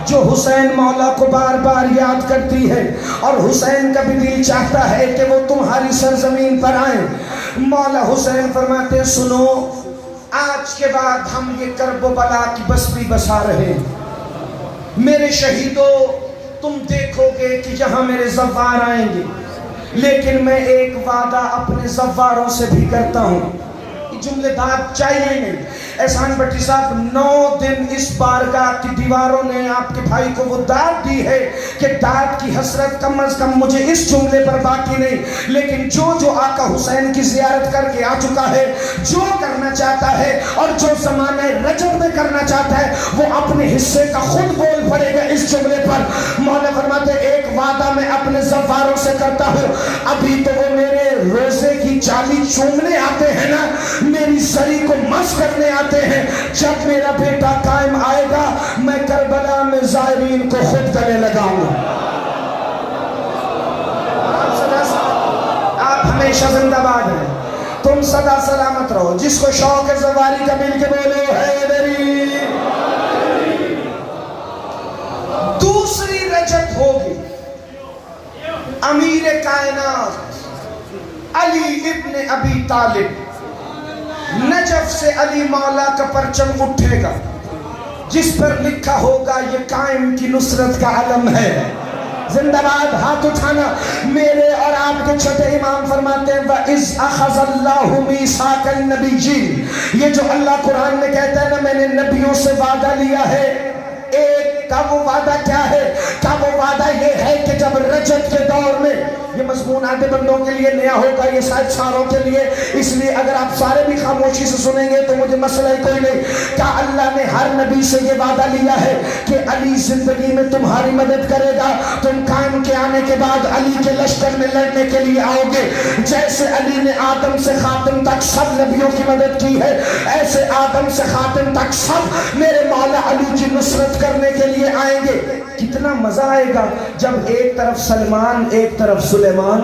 جو حسین مولا کو بار بار یاد کرتی ہے, اور حسین کا بھی دل چاہتا ہے کہ وہ تمہاری سرزمین پر آئیں. مولا حسین فرماتے سنو, آج کے بعد ہم یہ کرب و بلا کی بستی بسا رہے ہیں. میرے شہیدوں تم دیکھو گے کہ یہاں میرے زوار آئیں گے, لیکن میں ایک وعدہ اپنے زواروں سے بھی کرتا ہوں. جملے داد چاہیے نہیں. احسان بٹی صاحب 9 دن اس بارگاہ کی دیواروں نے آپ کے بھائی کو وہ داد دی ہے کہ داد کی حسرت کم از کم مجھے اس جملے پر باقی نہیں, لیکن جو آقا حسین کی زیارت کر کے آ چکا ہے, جو کرنا چاہتا ہے اور جو زمانہ رجب میں کرنا چاہتا ہے وہ اپنے حصے کا خود بول پڑے گا اس جملے پر. مولا فرماتے ایک وعدہ میں اپنے زواروں سے کرتا ہوں, ابھی تو وہ میرے روزے کی چالی چومنے آتے ہیں نا, میری سری کو مس کرنے آتے ہیں, جب میرا بیٹا قائم آئے گا میں کربلا میں زائرین کو خود گلے لگاؤں گا. آپ ہمیشہ زندہ باد ہیں, تم سدا سلامت رہو. جس کو شوق ہے زواری کا مل کے بولو حیدری. دوسری رجب ہوگی, امیر کائنات علی ابن ابی طالب, نجف سے علی مولا کا پرچم اٹھے گا جس پر لکھا ہوگا یہ قائم کی نصرت کا علم ہے. زندہ باد. ہاتھ اٹھانا. میرے اور آپ کے چھوٹے امام فرماتے ہیں وَإِذْ أَخَذَ اللَّهُ مِيثَاقَ النَّبِيِّينَ, یہ جو اللہ قرآن میں کہتا ہے نا میں نے نبیوں سے وعدہ لیا ہے, ایک کا وہ وعدہ کیا ہے؟ کیا وہ وعدہ یہ ہے کہ جب رجب کے دور میں، یہ مضمون آدھے بندوں کے لیے نیا ہوگا، یہ شاید ساروں کے لیے، اس لیے اگر آپ سارے بھی خاموشی سے سنیں گے تو مجھے مسئلہ ہی کوئی نہیں. کیا اللہ نے ہر نبی سے یہ وعدہ لیا ہے کہ علی زندگی میں تمہاری مدد کرے گا، تم قائم کے آنے کے بعد علی کے لشکر میں لڑنے کے لیے آؤ گے؟ جیسے علی نے آدم سے خاتم تک سب نبیوں کی مدد کی ہے، ایسے آدم سے خاتم تک سب میرے مولا علی کی نصرت کرنے کے لیے آئیں گے. کتنا مزہ آئے گا جب ایک طرف سلمان ایک طرف سلیمان.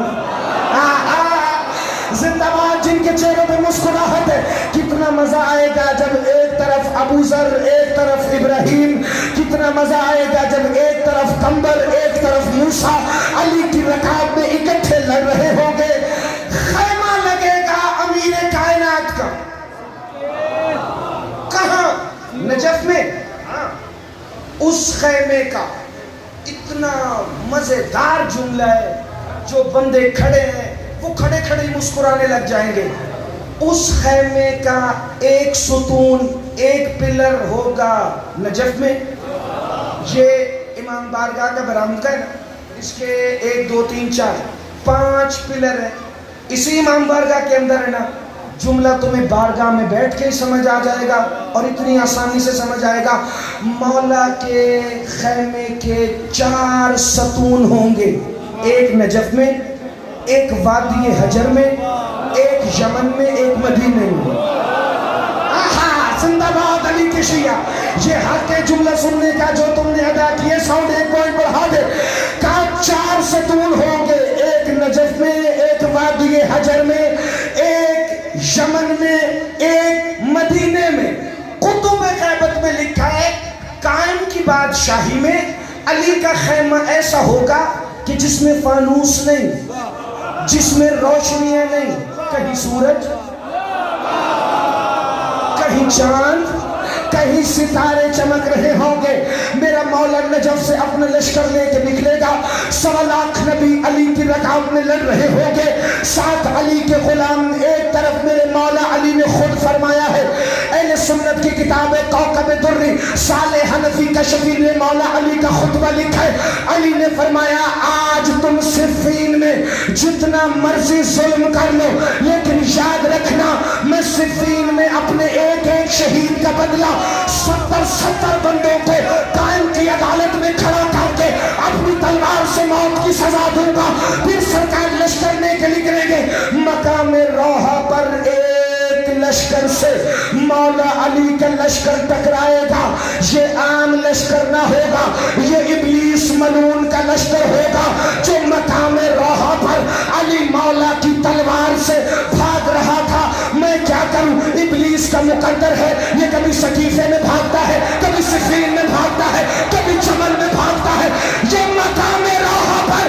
زندہ باد جن کے چہروں پہ مسکراہٹ ہے. کتنا مزہ آئے گا جب ایک طرف ابو ذر ایک طرف ابراہیم. کتنا مزہ آئے گا جب ایک طرف کمبر ایک طرف موسیٰ علی کی رکاب میں اکٹھے لڑ رہے ہوں گے. خیمہ لگے گا امیر کائنات کا. کہاں؟ نجف میں. اس خیمے کا اتنا مزیدار جملہ ہے، جو بندے کھڑے ہیں وہ کھڑے کھڑے مسکرانے لگ جائیں گے. اس خیمے کا ایک ستون ایک پلر ہوگا نجف میں. یہ امام بارگاہ کا برآمد کا ہے نا، اس کے 1 2 3 4 5 پلر ہیں. اسی امام بارگاہ کے اندر ہے نا. جملہ تمہیں بارگاہ میں بیٹھ کے سمجھ آ جائے گا اور اتنی آسانی سے سمجھ آئے گا. مولا کے خیمے کے 4 ستون ہوں گے، ایک نجف میں، ایک وادی حجر میں، ایک یمن میں، ایک مدینے میں. زندہ باد علی کی شیعہ. یہ حق ہے جملہ سننے کا جو تم نے ادا کیے. ساؤنڈ ایک پوائنٹ بڑھا دے. کا 4 ستون ہوں گے، ایک نجف میں، ایک وادی حجر میں، ایک یمن میں، ایک مدینے میں. کتب غیبت میں لکھا ہے قائم کی بادشاہی میں علی کا خیمہ ایسا ہوگا کہ جس میں فانوس نہیں، جس میں روشنیاں نہیں، کہیں سورج، کہیں چاند، کہیں ستارے چمک رہے ہوں گے. میرا مولا نجف سے اپنے لشکر لے کے نکلے گا. 1.25 لاکھ نبی علی کی رکاب میں لڑ رہے ہوں گے. 7 علی کے غلام. ایک طرف میرے مولا علی نے خود فرمایا ہے، اہل سنت کی کتاب کوکب دری صالح حنفی کشفی نے مولا علی کا خطبہ لکھا ہے. علی نے فرمایا آج تم صفین میں جتنا مرضی ظلم کر لو، لیکن یاد رکھنا میں صفین میں اپنے ایک ایک شہید کا بدلہ 70 بندوں کو قائم کی عدالت میں کھڑا کر کے اپنی تلوار سے موت کی سزا دوں گا. پھر سرکار لشکر لے کے نکلیں گے. مقام روحہ پر ایک لشکر سے مولا علی کا لشکر ٹکرائے گا. یہ عام لشکر نہ ہوگا، یہ ابلیس ملعون کا لشکر ہوگا جو مقام روحہ پر علی مولا کی تلوار سے بھاگ رہا تھا. میں کیا کروں؟ ابلیس کا مقدر ہے، یہ کبھی سقیفے میں بھاگتا ہے، کبھی صفین میں بھاگتا ہے، کبھی چمن میں بھاگتا ہے. یہ مقام روحہ پر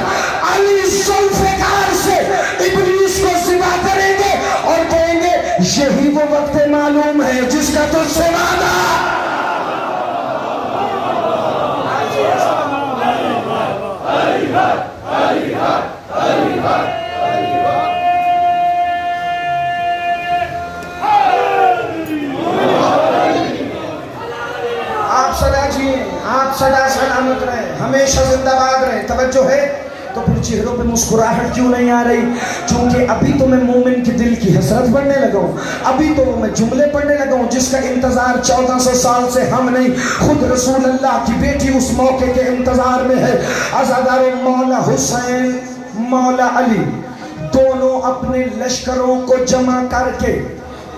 علی ذوالفقار سے ابلیس کو سوا کریں گے اور کہیں گے یہی وہ وقت معلوم ہے جس کا تجھ سے وعدہ. آپ سدا سلامت رہے، ہمیشہ زندہ باد رہے. توجہ ہے تو پھر چہروں پہ مسکراہٹ کیوں نہیں آ رہی؟ چونکہ ابھی تو میں مومن کے دل کی حسرت پڑھنے لگا ہوں. ابھی تو میں جملے پڑھنے لگا ہوں جس کا انتظار 1400 سال سے ہم نہیں، خود رسول اللہ کی بیٹی اس موقع کے انتظار میں ہے. عزادار مولا حسین مولا علی دونوں اپنے لشکروں کو جمع کر کے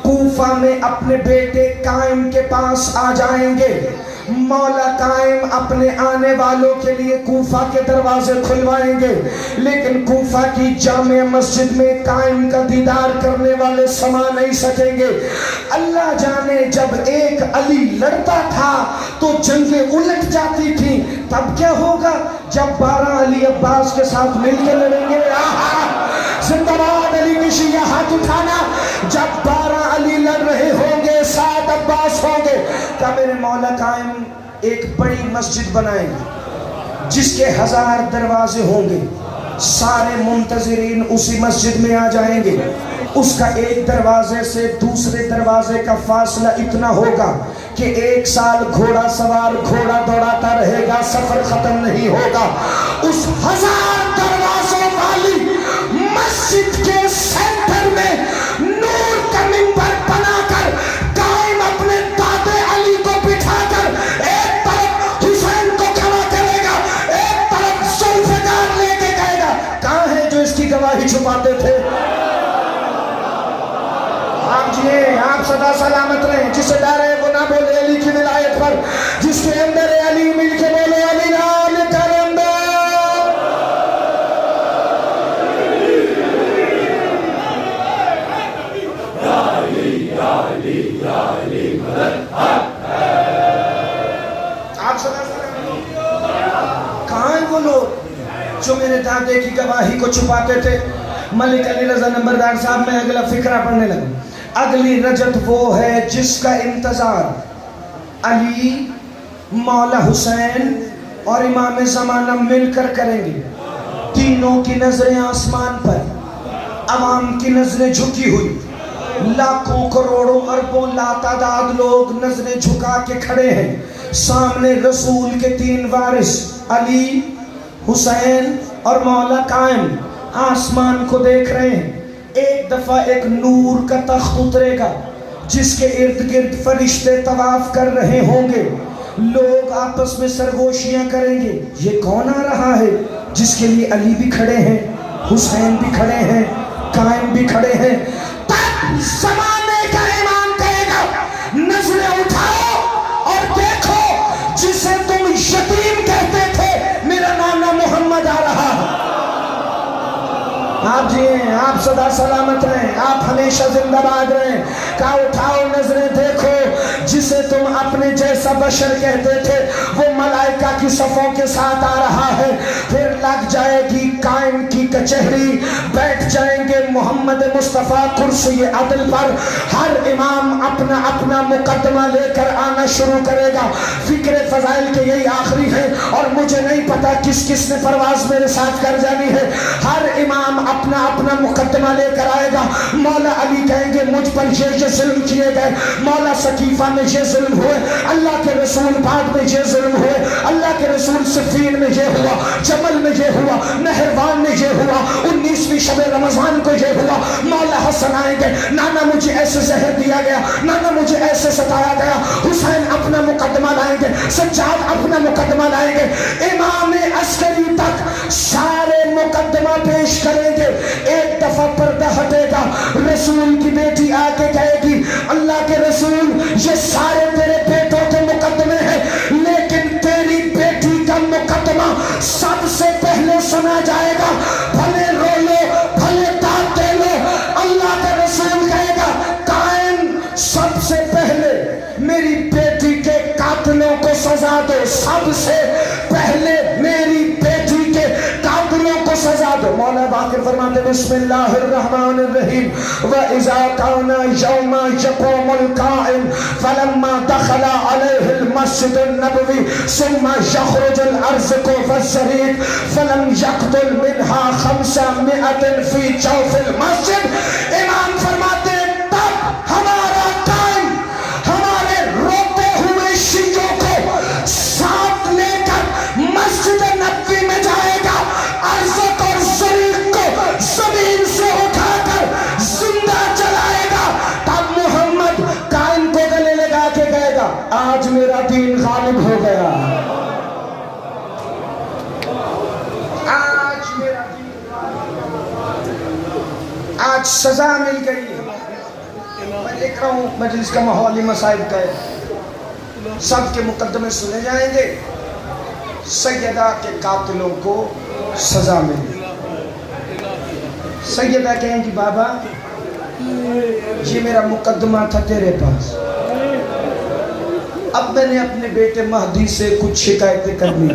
کوفہ میں اپنے بیٹے قائم کے پاس آ جائیں گے. مولا قائم اپنے آنے والوں کے لیے کوفہ کے دروازے کھلوائیں گے، لیکن کوفہ کی جامع مسجد میں قائم کا دیدار کرنے والے سما نہیں سکیں گے. اللہ جانے جب ایک علی لڑتا تھا تو جنگیں الٹ جاتی تھیں. تب کیا ہوگا جب 12 علی عباس کے ساتھ مل کے لڑیں گے؟ زندہ باد علی کی شیعہ، ہاتھ اٹھانا. جب 12 علی لڑ رہے ہوں گے، 7 عباس ہوں گے، کیا میرے مولا قائم ایک بڑی مسجد بنائیں گے جس کے 1000 دروازے ہوں گے. سارے منتظرین اسی مسجد میں آ جائیں گے. اس کا ایک دروازے سے دوسرے دروازے کا فاصلہ اتنا ہوگا کہ 1 سال گھوڑا سوار گھوڑا دوڑاتا رہے گا، سفر ختم نہیں ہوگا۔ اس 1000 دروازوں والی مسجد کے سینٹر میں نور کا منبر بنا کر قائم اپنے دادے علی کو بٹھا کر ایک طرف حسین کو کھڑا کرے گا، ایک طرف ذوالفقار لے کے کہے گا کہاں ہے جو اس کی گواہی چھپاتے تھے؟ آپ جیے، آپ سدا سلامت رہیں۔ جسے ڈر ہے وہ نہ بولے علی کی ولایت پر، جس کے اندر ہے علی مل کے بولے علی نام کر اندر۔ آپ سدا سلامت، کہاں ہیں وہ لوگ جو میرے دادے کی گواہی کو چھپاتے تھے؟ ملک علی رضا نمبردار صاحب میں اگلا فقرہ پڑھنے لگا۔ اگلی رجت وہ ہے جس کا انتظار علی، مولا حسین اور امام زمانہ مل کر کریں گے۔ تینوں کی نظریں آسمان پر، عوام کی نظریں جھکی ہوئی، لاکھوں کروڑوں اربوں لاتعداد لوگ نظریں جھکا کے کھڑے ہیں۔ سامنے رسول کے 3 وارث علی، حسین اور مولا قائم آسمان کو دیکھ رہے ہیں۔ ایک دفعہ ایک نور کا تخت اترے گا جس کے ارد گرد فرشتے طواف کر رہے ہوں گے۔ لوگ آپس میں سرگوشیاں کریں گے، یہ کون آ رہا ہے؟ جس کے لیے علی بھی کھڑے ہیں، حسین بھی کھڑے ہیں، قائم بھی کھڑے ہیں۔ تب زمانے کا امام کہے گا نظریں اٹھاؤ اور دیکھو جسے تم یتیم کہتے تھے میرا نانا محمد آ رہا ہے۔ آپ جی ہیں، آپ سدا سلامت رہیں، آپ ہمیشہ زندہ باد رہیں۔ کہا اٹھاؤ نظریں دیکھو جسے تم اپنے جیسا بشر کہتے تھے وہ ملائکہ کی صفوں کے ساتھ آ رہا ہے۔ پھر لگ جائے گی قائم کی کچہری، بیٹھ جائیں گے محمد مصطفیٰ کرسی عدل پر۔ ہر امام اپنا اپنا مقدمہ لے کر آنا شروع کرے گا۔ فکر فضائل کے یہی آخری ہے اور مجھے نہیں پتا کس کس نے پرواز میرے ساتھ کر جانی ہے۔ ہر امام اپنا اپنا مقدمہ لے کر آئے گا۔ مولا علی کہیں گے مجھ پر یہ ظلم کیے گئے، مولا سقیفہ میں یہ ظلم ہوئے، اللہ کے رسول بعد میں یہ ظلم ہوئے، اللہ کے رسول صفین میں یہ ہوا، جمل میں یہ ہوا، نہروان میں یہ ہوا، 19ویں شب رمضان کو یہ ہوا۔ مولا حسن آئیں گے، نانا مجھے ایسے زہر دیا گیا، نانا مجھے ایسے ستایا گیا۔ حسین اپنا مقدمہ لائیں گے، سجاد اپنا مقدمہ لائیں گے، امام عسکری تک سارے مقدمہ پیش کریں گے۔ ایک دفعہ پردہ ہٹے گا، رسول کی بیٹی آ کے کہے گی اللہ کے رسول یہ سارے تیرے بیٹوں کے مقدمے ہیں لیکن تیری بیٹی کا مقدمہ سب سے پہلے سنا جائے گا، بھلے رو لو بھلے داد دے لو۔ اللہ کے رسول کہے گا قائم سب سے پہلے میری بیٹی کے قاتلوں کو سزا دو، سب سے پہلے میری بیٹی کے قاتلوں کو سزا دو۔ مولا باقر فرماتے بسم اللہ الرحمن الرحیم وَإِذَا كَانَ يَوْمَ يَقُومُ الْقَائِمُ فَلَمَّا دَخَلَ عَلَيْهِ الْمَسْجِدُ النَّبَوِيُّ ثُمَّ يَخْرُجُ الْأَرْزِقُ فَالزَّرِيقُ فَلَمْ يَقْتُلْ مِنْهَا 500 فِي جَوْفِ الْمَسْجِدِ۔ امام فرماتے ہیں تب ہمارا قائم ہمارے روتے ہوئے شیعوں کو ساتھ لے کر مسجد نبوی میں جائے گا، ارزق اور زریق کو زمین سے اٹھا کر زندہ چلائے گا۔ تب محمد قائم کو گلے لگا کے کہے گا آج میرا دین غالب ہو گیا، آج میرا دین آج سزا مل گئی۔ میں دیکھ رہا ہوں مجلس کا ماحول ہی مصائب کا ہے، سب کے مقدمے سنے جائیں گے، سیدہ کے قاتلوں کو سزا ملے۔ سیدہ کہیں گی بابا یہ میرا مقدمہ تھا تیرے پاس، اب میں نے اپنے بیٹے مہدی سے کچھ شکایتیں کرنی۔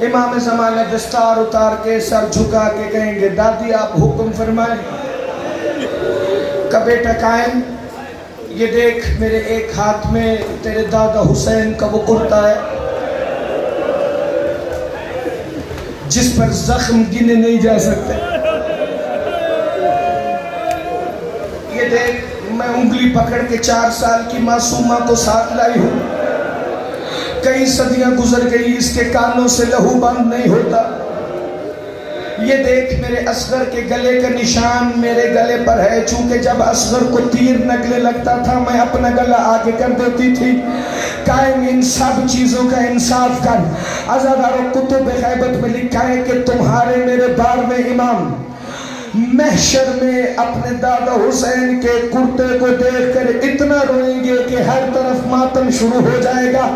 امام زمانہ دستار اتار کے سر جھکا کے کہیں گے دادی آپ حکم فرمائیں۔ کا بیٹا قائم یہ دیکھ میرے ایک ہاتھ میں تیرے دادا حسین کا وہ کرتا ہے جس پر زخم گنے نہیں جا سکتے، یہ دیکھ میں انگلی پکڑ کے 4 سال کی معصومہ کو ساتھ لائی ہوں. کئی صدیاں گزر گئی، اس کے کانوں سے لہو بند نہیں ہوتا. یہ دیکھ میرے اصغر کے گلے کا نشان میرے گلے پر ہے. چونکہ جب اصغر کو تیر نگلے لگتا تھا میں اپنا گلا آگے کر دیتی تھی. قائم ان سب چیزوں کا انصاف کر. عزادارو کتب غیبت میں لکھا ہے کہ تمہارے میرے 12ویں امام محشر میں اپنے دادا حسین کے کرتے کو دیکھ کر اتنا روئیں گے کہ ہر طرف ماتم شروع ہو جائے گا.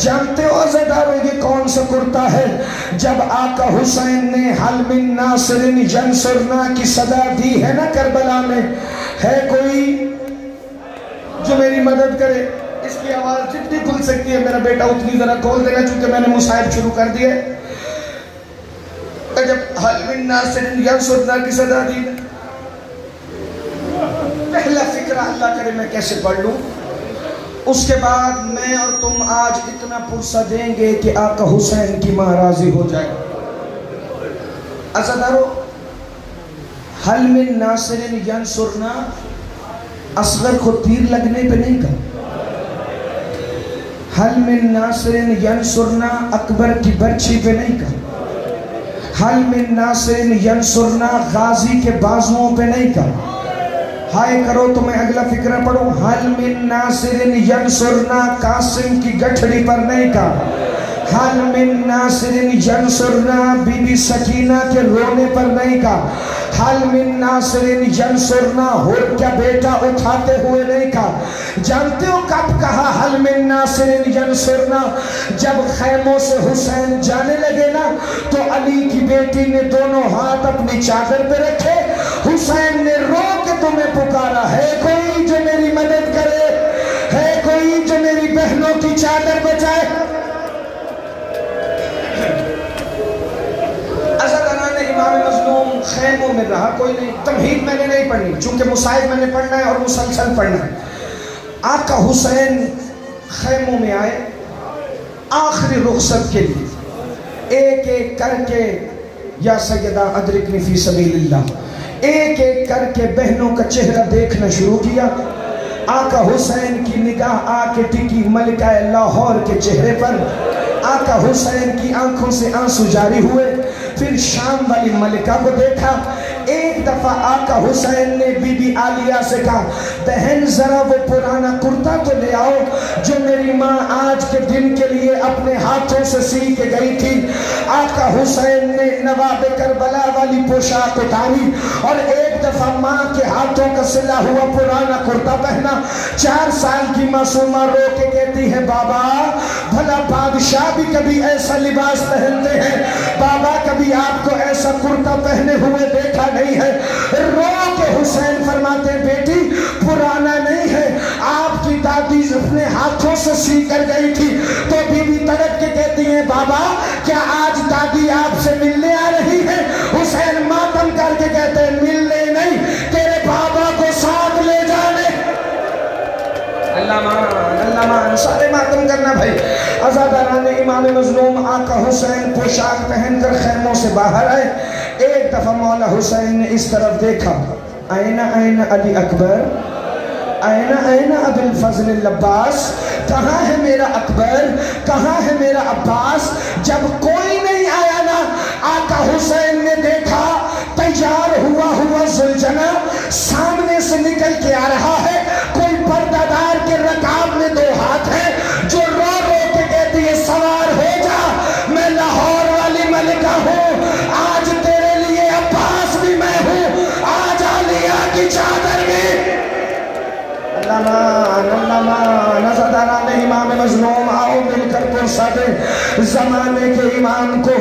جانتے ہو عزادارو یہ کون سا کرتا ہے؟ جب آقا حسین نے حل من ناصر ینصرنا کی صدا دی ہے نا کربلا میں، ہے کوئی جو میری مدد کرے؟ اس کی آواز جتنی کھل سکتی ہے میرا بیٹا اتنی ذرا کھول دینا، چونکہ میں نے مصاحب شروع کر دیے. جب حل من ناصر ینصرنا کی صدا دی، پہلا فکرہ اللہ کرے میں کیسے پڑھ لوں. اس کے بعد میں اور تم آج اتنا پرسہ دیں گے کہ آقا حسین کی ماں راضی ہو جائے. عزادارو حل من ناصر ینصرنا اصغر کو تیر لگنے پہ نہیں کہا. حل من ناصر ینصرنا اکبر کی برچھی پہ نہیں کہا. حل من ناصر ینصرنا غازی کے بازوؤں پہ نہیں کہا. ہائے کرو تو میں اگلا فکرہ پڑھوں. حل من ناصر ینصرنا قاسم کی گٹھڑی پر نہیں کہا. حل من ناصر ینصرنا بی بی سکینہ کے رونے پر نہیں کہا. حل من ناصر ینصرنا ہور کیا بیٹا اٹھاتے ہوئے نہیں کہا. جانتے ہو کب کہا حل من ناصر ینصرنا؟ جب خیموں سے حسین جانے لگے نا تو علی کی بیٹی نے دونوں ہاتھ اپنی چادر پہ رکھے. حسین نے رو کے تمہیں پکارا، ہے کوئی جو میری مدد کرے؟ ہے کوئی جو میری بہنوں کی چادر بچائے؟ امام مظلوم خیموں میں رہا، کوئی نہیں. تمہید میں نے نہیں پڑھنی چونکہ مصاحب میں نے پڑھنا ہے اور مسلسل پڑھنا ہے. آقا حسین خیموں میں آئے آخری رخصت کے لیے. ایک ایک کر کے یا سیدہ ادرکنی فی سبیل اللہ، ایک ایک کر کے بہنوں کا چہرہ دیکھنا شروع کیا. آقا حسین کی نگاہ آ کے ٹکی ملکہ لاہور کے چہرے پر. آقا حسین کی آنکھوں سے آنسو جاری ہوئے. پھر شام والی ملکہ کو دیکھا. ایک دفعہ آقا حسین نے بی بی عالیہ سے کہا، بہن ذرا وہ پرانا کرتا تو لے آؤ جو میری ماں آج کے دن کے لیے اپنے ہاتھوں سے سی کے گئی تھی. آقا حسین نے نواب کربلا والی پوشاک اتاری اور ایک دفعہ ماں کے ہاتھوں کا سلا ہوا پرانا کرتا پہنا. 4 سال کی معصومہ رو کے کہتی ہے، بابا بھلا بادشاہ بھی کبھی ایسا لباس پہنتے ہیں؟ بابا کبھی آپ کو ایسا کرتا پہنے ہوئے دیکھا نہیں ہے. رو کے حسین فرماتے ہیں، بیٹی پرانا نہیں ہے، آپ کی دادی اپنے ہاتھوں سے سی کر گئی تھی. تو بی بی تڑپ کے کہتی ہیں، بابا کیا آج دادی آپ سے ملنے آ رہی ہے؟ حسین ماتم کر کے کہتے ہیں، ملنے نہیں، تیرے بابا کو ساتھ لے جانے. اللہ مان سارے ماتم کرنا بھائی. عزاداران امام مظلوم آقا حسین پوشاک پہن کر خیموں سے باہر آئے. ایک دفعہ مولا حسین نے اس طرف دیکھا، آئینہ آئینہ علی اکبر، آئینہ آئینہ ابو الفضل العباس، کہاں ہے میرا اکبر، کہاں ہے میرا عباس؟ جب کوئی نہیں آیا نا آقا حسین نے دیکھا تیار ہوا زلجنہ سامنے سے نکل کے آ رہا ہے. کوئی پردہ دار کے رکاب میں 2 ہاتھ ہیں جو رو رو کے کہتی ہے، سوار ہو جا، میں لاہور والی ملکہ ہوں، آج تیرے لیے عباس بھی میں ہوں، آج عالیہ کی چادر بھی. اللہ مان عزاداران امام مظلوم آؤ مل کر پرسہ دیں زمانے کے امام کو.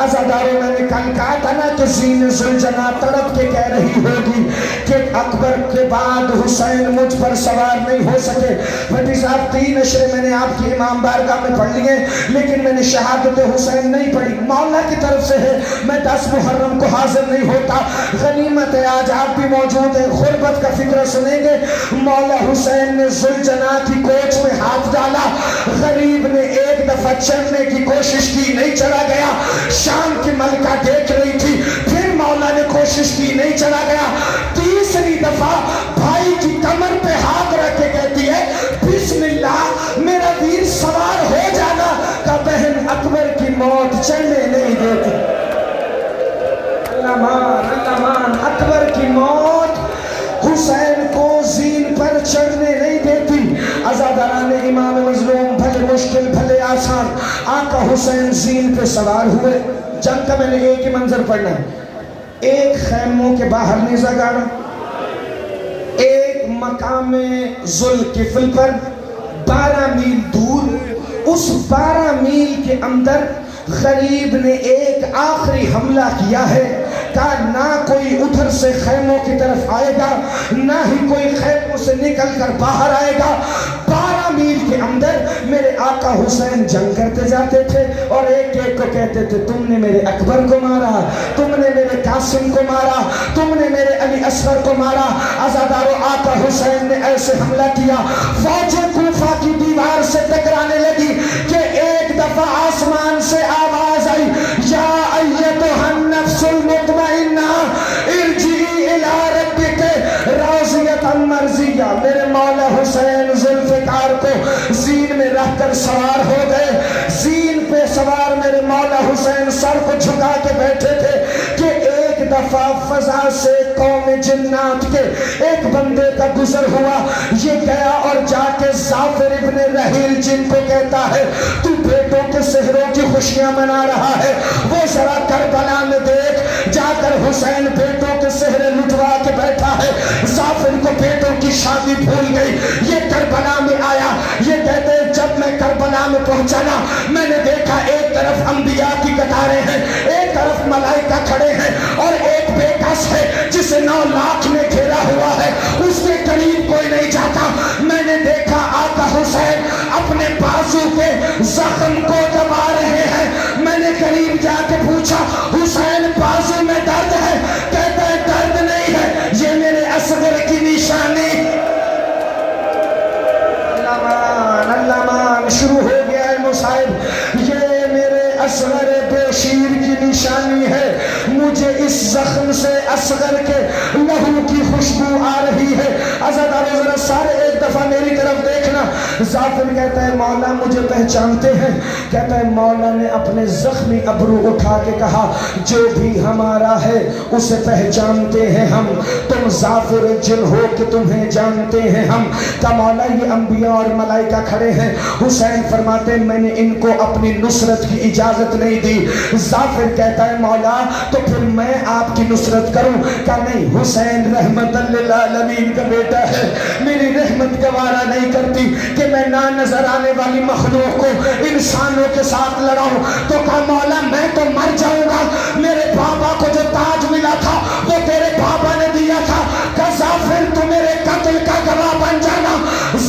عزاداروں میں نے کل کہا تھا نا کہ سین زلجنہ تڑپ کے کہہ رہی ہوگی کہ اکبر کے بعد حسین مجھ پر سوار نہیں ہو سکے. بھٹی صاحب 3 اشرے میں نے آپ کی امام بارگاہ میں پڑھ لیے لیکن میں نے شہادت حسین نہیں پڑھی. مولا کی طرف سے ہے، میں 10 محرم کو حاضر نہیں ہوتا. غنیمت ہے آج آپ بھی موجود ہیں. غربت کا فکر سنیں گے. مولا حسین نے زلجنہ کی کوچ میں ہاتھ ڈالا. غریب نے ایک دفعہ چڑھنے کی کوشش کی، نہیں چڑھا گیا. شام کی ملکہ دیکھ رہی تھی، پھر مولا نے کوشش کی، نہیں چڑھا گیا. تیسری دفعہ بھائی کی کمر پہ ہاتھ آقا حسین زین پہ سوار ہوئے. جنگ کا میں نے ایک ہی منظر پڑھنا ہے. ایک خیموں کے باہر نیزہ گاڑا, ایک مقام ذوالکفل پر 12 میل دور, اس 12 میل کے اندر غریب نے ایک آخری حملہ کیا ہے. کہا نہ کوئی ادھر سے خیموں کی طرف آئے گا, نہ ہی کوئی خیموں سے نکل کر باہر آئے گا. 12 میل کے اندر میرے آقا حسین جنگ کرتے جاتے تھے اور ایک ایک کو کہتے تھے تم نے میرے اکبر کو مارا, تم نے میرے قاسم کو مارا, تم نے میرے علی اصغر کو مارا. عزادارو آقا حسین نے ایسے حملہ کیا, فوج کوفہ کی دیوار سے ٹکرانے لگی کہ ایک دفعہ آسمان سے آواز آئی, یا ایتھا النفس المطمئنہ ارجعی الی ربک راضیۃ مرضیہ. میرے مولا حسین ذوالفقار کو زین میں رکھ کر سوار ہو گئے. زین پہ سوار میرے مولا حسین سر کو جھکا کے بیٹھے تھے کہ ایک دفعہ فضا سے قوم جنات کے ایک بندے کا گزر ہوا. یہ گیا اور جا کے ظافر ابن رحیل جن کو کہتا ہے تو بیٹوں کے سحروں کی خوشیاں منا رہا ہے, وہ ذرا کربلا میں دیکھ. جا کر حسین بیٹوں کے سحرے لٹوا کے بیٹھا ہے. ظافر کو بیٹوں کی شادی بھول گئی. یہ کربلا میں آیا, یہ کہتے ہیں جب میں کربلا میں پہنچا نا میں نے دیکھا ایک طرف انبیاء کی قطاریں ہیں, ایک طرف ملائکہ کھڑے ہیں اور ایک بے کس ہے جسے 9 لاکھ نے گھیرا ہوا ہے, اس کے قریب کوئی نہیں جاتا. میں نے دیکھا آقا حسین اپنے بازو کے زخم کو دبا رہے ہیں. میں نے قریب جا کے پوچھا حسین بازو میں درد ہے؟ کہتا ہے درد نہیں ہے, یہ میرے اصغر کی نشانی. اللہ مان شروع ہو گیا ہے مصائب, یہ میرے اصغر بے شیر کی نشانی ہے. مجھے اس زخم سے اصغر کے لہو کی خوشبو آ رہی ہے. عزادارو ذرا سارے ایک دفعہ میری طرف دیکھنا. ظافر کہتا ہے مولا مجھے پہچانتے ہیں؟ کہتا ہے مولا نے اپنے زخمی ابرو اٹھا کے کہا جو بھی ہمارا ہے اسے پہچانتے ہیں ہم, تم ظافر جن ہو کہ تمہیں جانتے ہیں ہم. کہ مولا یہ انبیاء اور ملائکہ کھڑے ہیں. حسین فرماتے ہیں میں نے ان کو اپنی نصرت کی اجازت نہیں دی. ظافر کہتا ہے مولا تو پھر میں آپ کی نصرت کروں؟ کہ نہیں, حسین رحمت للعالمین کا بیٹا ہے, میری رحمت گوارا نہیں کرتی کہ میں نہ نظر آنے والی مخلوق کو انسانوں کے ساتھ لڑاؤں. تو کہا مولا میں تو مر جاؤں گا, میرے بابا کو جو تاج ملا تھا وہ تیرے بابا نے دیا تھا. کہ ظافر تو میرے قتل کا گواہ بن جانا.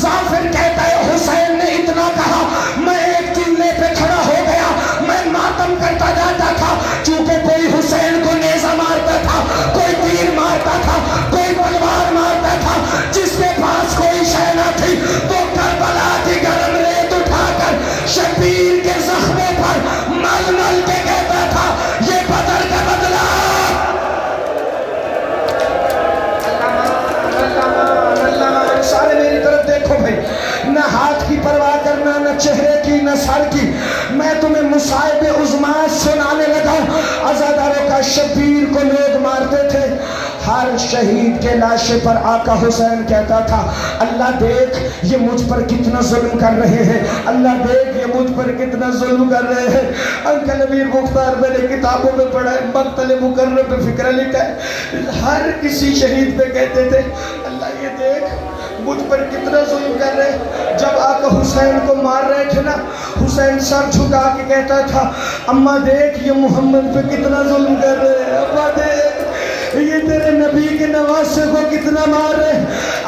ظافر کہتا ہے حسین نے اتنا کہا میں ایک چلے پہ کھڑا ہو گیا, میں ماتم کرتا جاتا تھا چونکہ کوئی حسین کو نیزہ مارتا تھا, کوئی تیر مارتا تھا, کوئی تلوار مارتا تھا. جس کے پاس کوئی شے نہ تھی وہ کربلا کی گرم ریت اٹھا کر شبیر کے زخموں پر مل مل کے کہتا تھا یہ بدر کا بدلہ. اللہ سارے میری طرف دیکھو بھائی, نہ ہاتھ کی پرواہ کرنا, نہ چہرے کی, نہ سر کی. میں تمہیں مصائب عظما سنانے لگا. عزاداروں کا شبیر کو لوگ مارتے تھے, ہر شہید کے لاشے پر آقا حسین کہتا تھا اللہ دیکھ یہ مجھ پر کتنا ظلم کر رہے ہیں, اللہ دیکھ یہ مجھ پر کتنا ظلم کر رہے ہیں. انکل امیر مختار میں نے کتابوں میں پڑھا ہے, مقتل مکرر پہ فکرہ لکھا ہے, ہر کسی شہید پہ کہتے تھے اللہ یہ دیکھ مجھ پر کتنا ظلم کر رہے ہیں. جب آقا حسین کو مار رہے تھے نا, حسین سر جھکا کے کہتا تھا اماں دیکھ یہ محمد پہ کتنا ظلم کر رہے ہیں, اماں دیکھ یہ تیرے نبی کے نواسے کو کتنا مار رہے.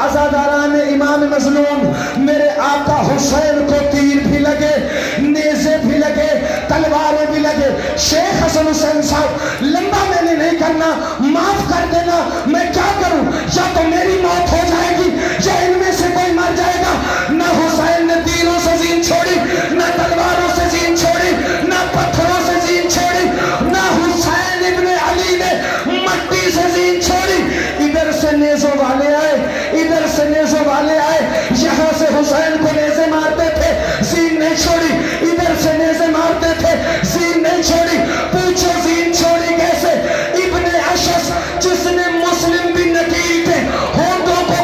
عزاداران امام مظلوم, میرے آقا حسین کو تیر بھی لگے, نیزے بھی لگے, تلواریں بھی لگے. شیخ حسن حسین صاحب لمبا میں نے نہیں کرنا, معاف کر دینا, میں کیا کروں, یا تو میری موت ہو جائے گی یا ان میں سے کوئی مر جائے گا. نہ حسین نے تیروں سے زین چھوڑی, نہ تلواروں سے زین چھوڑی, نہ پتھروں سے زین چھوڑی, نہ حسین ابن علی نے مٹی سے زین چھوڑی. ادھر سے نیزوں والے آئے, ادھر سے نیزوں والے آئے, یہاں سے حسین کو نیزے مارتے تھے, زین نہیں چھوڑی, ادھر سے نیزے مارتے تھے, زین نہیں چھوڑی. پوچھو زین چھوڑی کیسے؟ ابن اشعث جس نے مسلم بن نکیل پہ ہونٹوں کو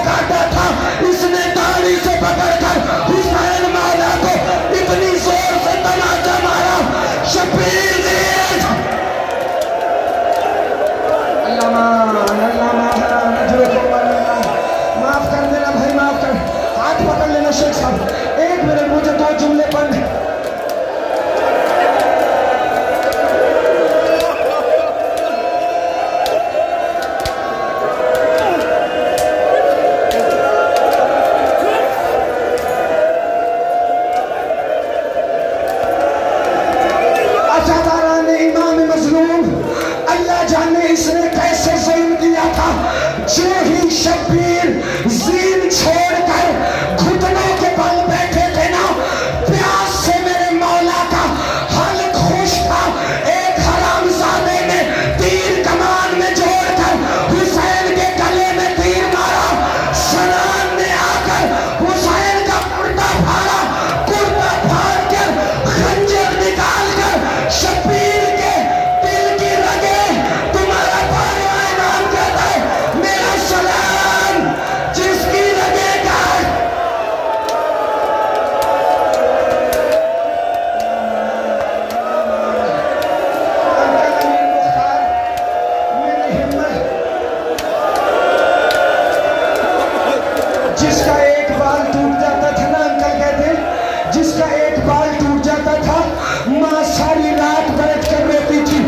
اس نے کیسے ظلم کیا تھا. جو ہی شبیر زین چھوڑ کر گھٹنوں کے بل بیٹھے تھے نا, پیاس سے میرے مولا کا حلق خوش تھا. ایک حرامزادے نے تیر کمان میں جوڑ کر حسین کے گلے میں تیر مارا. سنان نے آ کر حسین کا کرتا پھاڑا. کرتا پھاڑ کر خنجر نکال کر شبیر کے دل کی رگیں تمہارا پاروا انعام کہتا ہے. میرا سلام جس کی رگیں کا جس کا ایک بال ٹوٹ جاتا تھا نا انکل کہتے ہیں, جس کا ایک بال ٹوٹ جاتا تھا ماں ساری رات بیٹھ کر روتی تھی.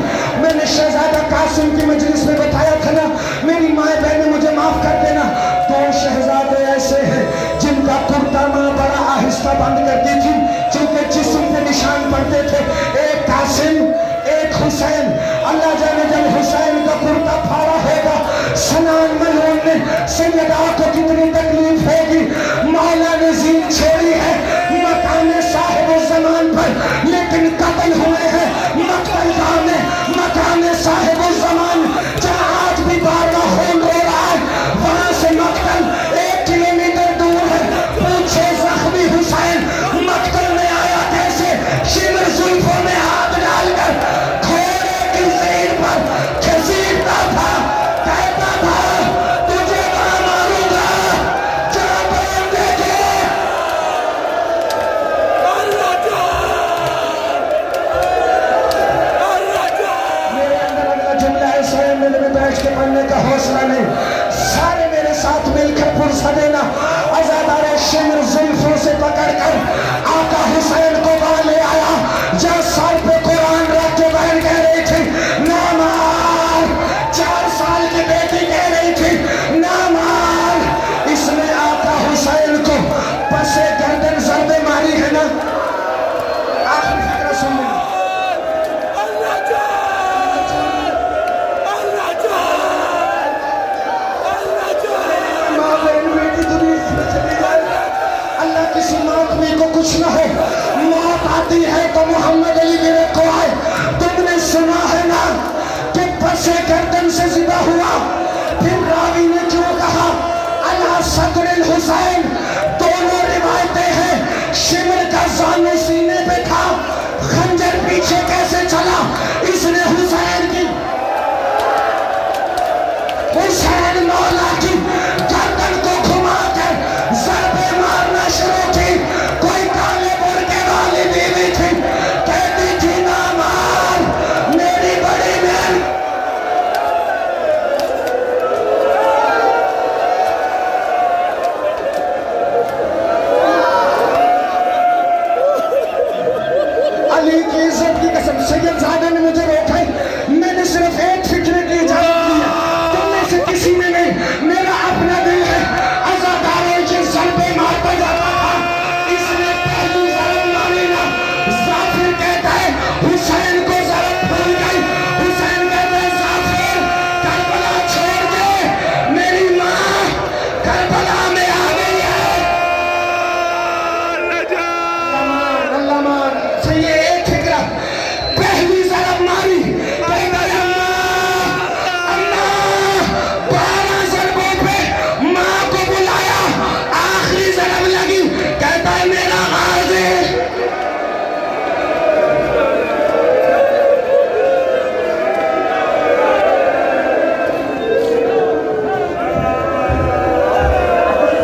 میں نے شہزادہ قاسم کی مجلس میں بتایا تھا نا, میری ماں بہنیں مجھے معاف کر دینا, 2 شہزادے ایسے ہیں جن کا کرتا ماں بڑا آہستہ بند کرتی تھی چونکہ جسم پہ نشان پڑتے تھے. ایک قاسم, ایک حسین. اللہ جانے جب حسین کا کرتا پھاڑا ہوگا سنان ملعون نے سیدہ کو کتنی تکلیف ہوگی. مولا نے زین چھوڑی ہے مقام صاحب الزمان پر, لیکن قتل ہوئے ہیں مقتل گاہ میں, مقام صاحب الزمان جہاں آج بھی بارگاہ خون رو رہا ہے, وہاں سے مقتل 1 کلومیٹر دور ہے. پوچھو زخمی حسین مقتل میں آیا کیسے؟ شمر زلفوں میں ہاتھ ڈال کر گھوڑے کی زیر پر کھسیٹتا تھا, کہتا تھا تجھے وہاں ماروں گا جہاں بان دیکھے. میرے اندر اگلا جملہ ایسا ہے میرے میں بیٹھ کے پڑھنے کا حوصلہ نہیں. سارے میرے ساتھ مل کر پرسہ دینا. عزادار شمر زلفوں سے پکڑ کر آقا حسین کو وہاں لے آیا جہاں سر پہ قرآن رکھ کے بہن کہہ رہی تھی نہ مار. 4 سال کی بیٹی کہہ رہی تھی نہ مار. اس نے آقا حسین کو پسے گردن ضربے ماری ہے نا. آخری فکرہ سن لیں. ماں بہن بیٹی دنیا سے چلی جائے, اللہ کسی محکمی کو کچھ نہ ہو, موت آتی ہے تو محمد علی میرے کو آئے. تم نے سنا ہے نا کہ پسے گردن سے ذبح ہوا, پھر راوی نے کیوں کہا علی صدر الحسین. دونوں روایتیں ہیں. شمر کا زانو سینے پہ تھا, خنجر پیچھے کیسے چلا؟ اس نے حسین کی حسین مولا کی گردن کو گھما کر ضربے مارنا شروع کی. کوئی کالے برقع والی بیوی تھی, کہتی تھی نہ مار میری بڑی بہن. علی کی عزت کی قسم سید زادہ نے مجھے روکا ہے. میں نے صرف ایک فکر کی اجازت دی ہے, تم میں سے کسی میں نہیں. میرا اپنا دل ہے. عزاداروں کے ضربے مارتا جاتا تھا. اس نے پہلی ضرب ماری نا. ظافر کہتا ہے حسین کو ضرب پھول گئی. حسین کہتا ہے ظافر کربلا چھوڑ دے, میری ماں کربلا میں آ گئی ہے. اللہ مان صحیح ہے. ایک فکرہ پہلی ضرب ماری, کہتا ہے اللہ 12 ضربوں پہ ماں کو بلایا, آخری ضرب لگی, کہتا ہے میرا غازی.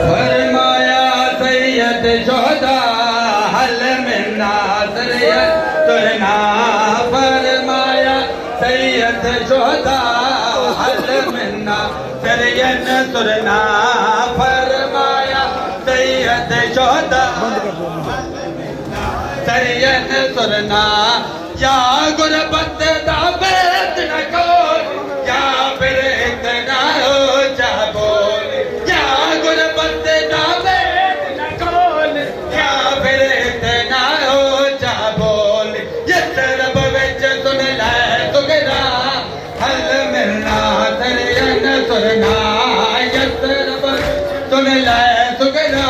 فرمایا سید شہداء حل من ناصریت ترنا. فرمایا سید شہداء حل من ناصریت ترنا. فرمایا سید شہداء سید ترنا. یا غربت دا بیت نہ کھول, یا پھر اتنا اونچا بول. یا غربت دا بیت نہ کھول, یا پھر اتنا اونچا بول. یہ طرف وچ سن لے تو گرا حل ملنا سرنا یسرب سن لے سگنا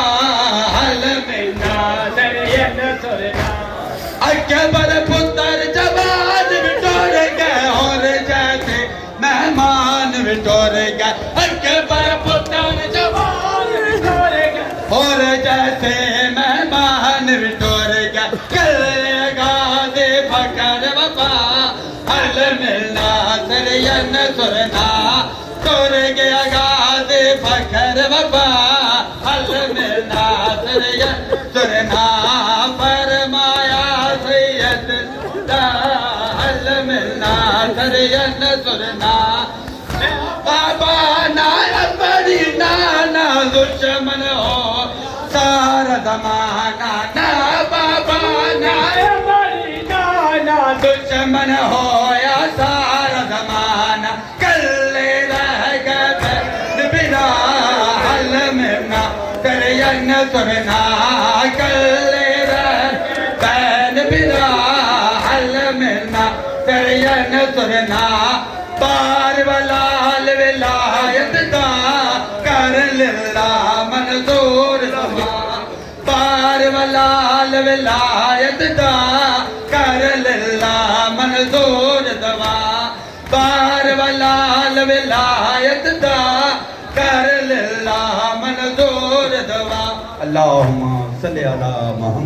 حل ملنا درین سرنا اکبر پتر جوان بٹور گئے اور جیسے مہمان بٹور گئے اکبر پتر جوان بٹور گئے اور جیسے مہمان بٹور گئے کلے گادے فکر وفا حل ملنا سرین سرنا تور گیا گادے فکر وفا حل ملنا سرین سرنا فرمایا سید دا حل ملنا سرین سرنا بابا نایا بڑی نانا دشمن ہو سارا زمانہ نا بابا نایا بڑی نانا دشمن ہو یا سارا زمانہ کلے رہ گئے بنا حل ملنا سرین سرنا کلے رہ بین بنا حل ملنا سرین سرنا بار ولال ولایت دا کر للہ منظور دوا بار ولال ولایت دا کر للہ منظور دوا بار ولال ولایت دا کر للہ منظور دوا اللہم صلی علی محمد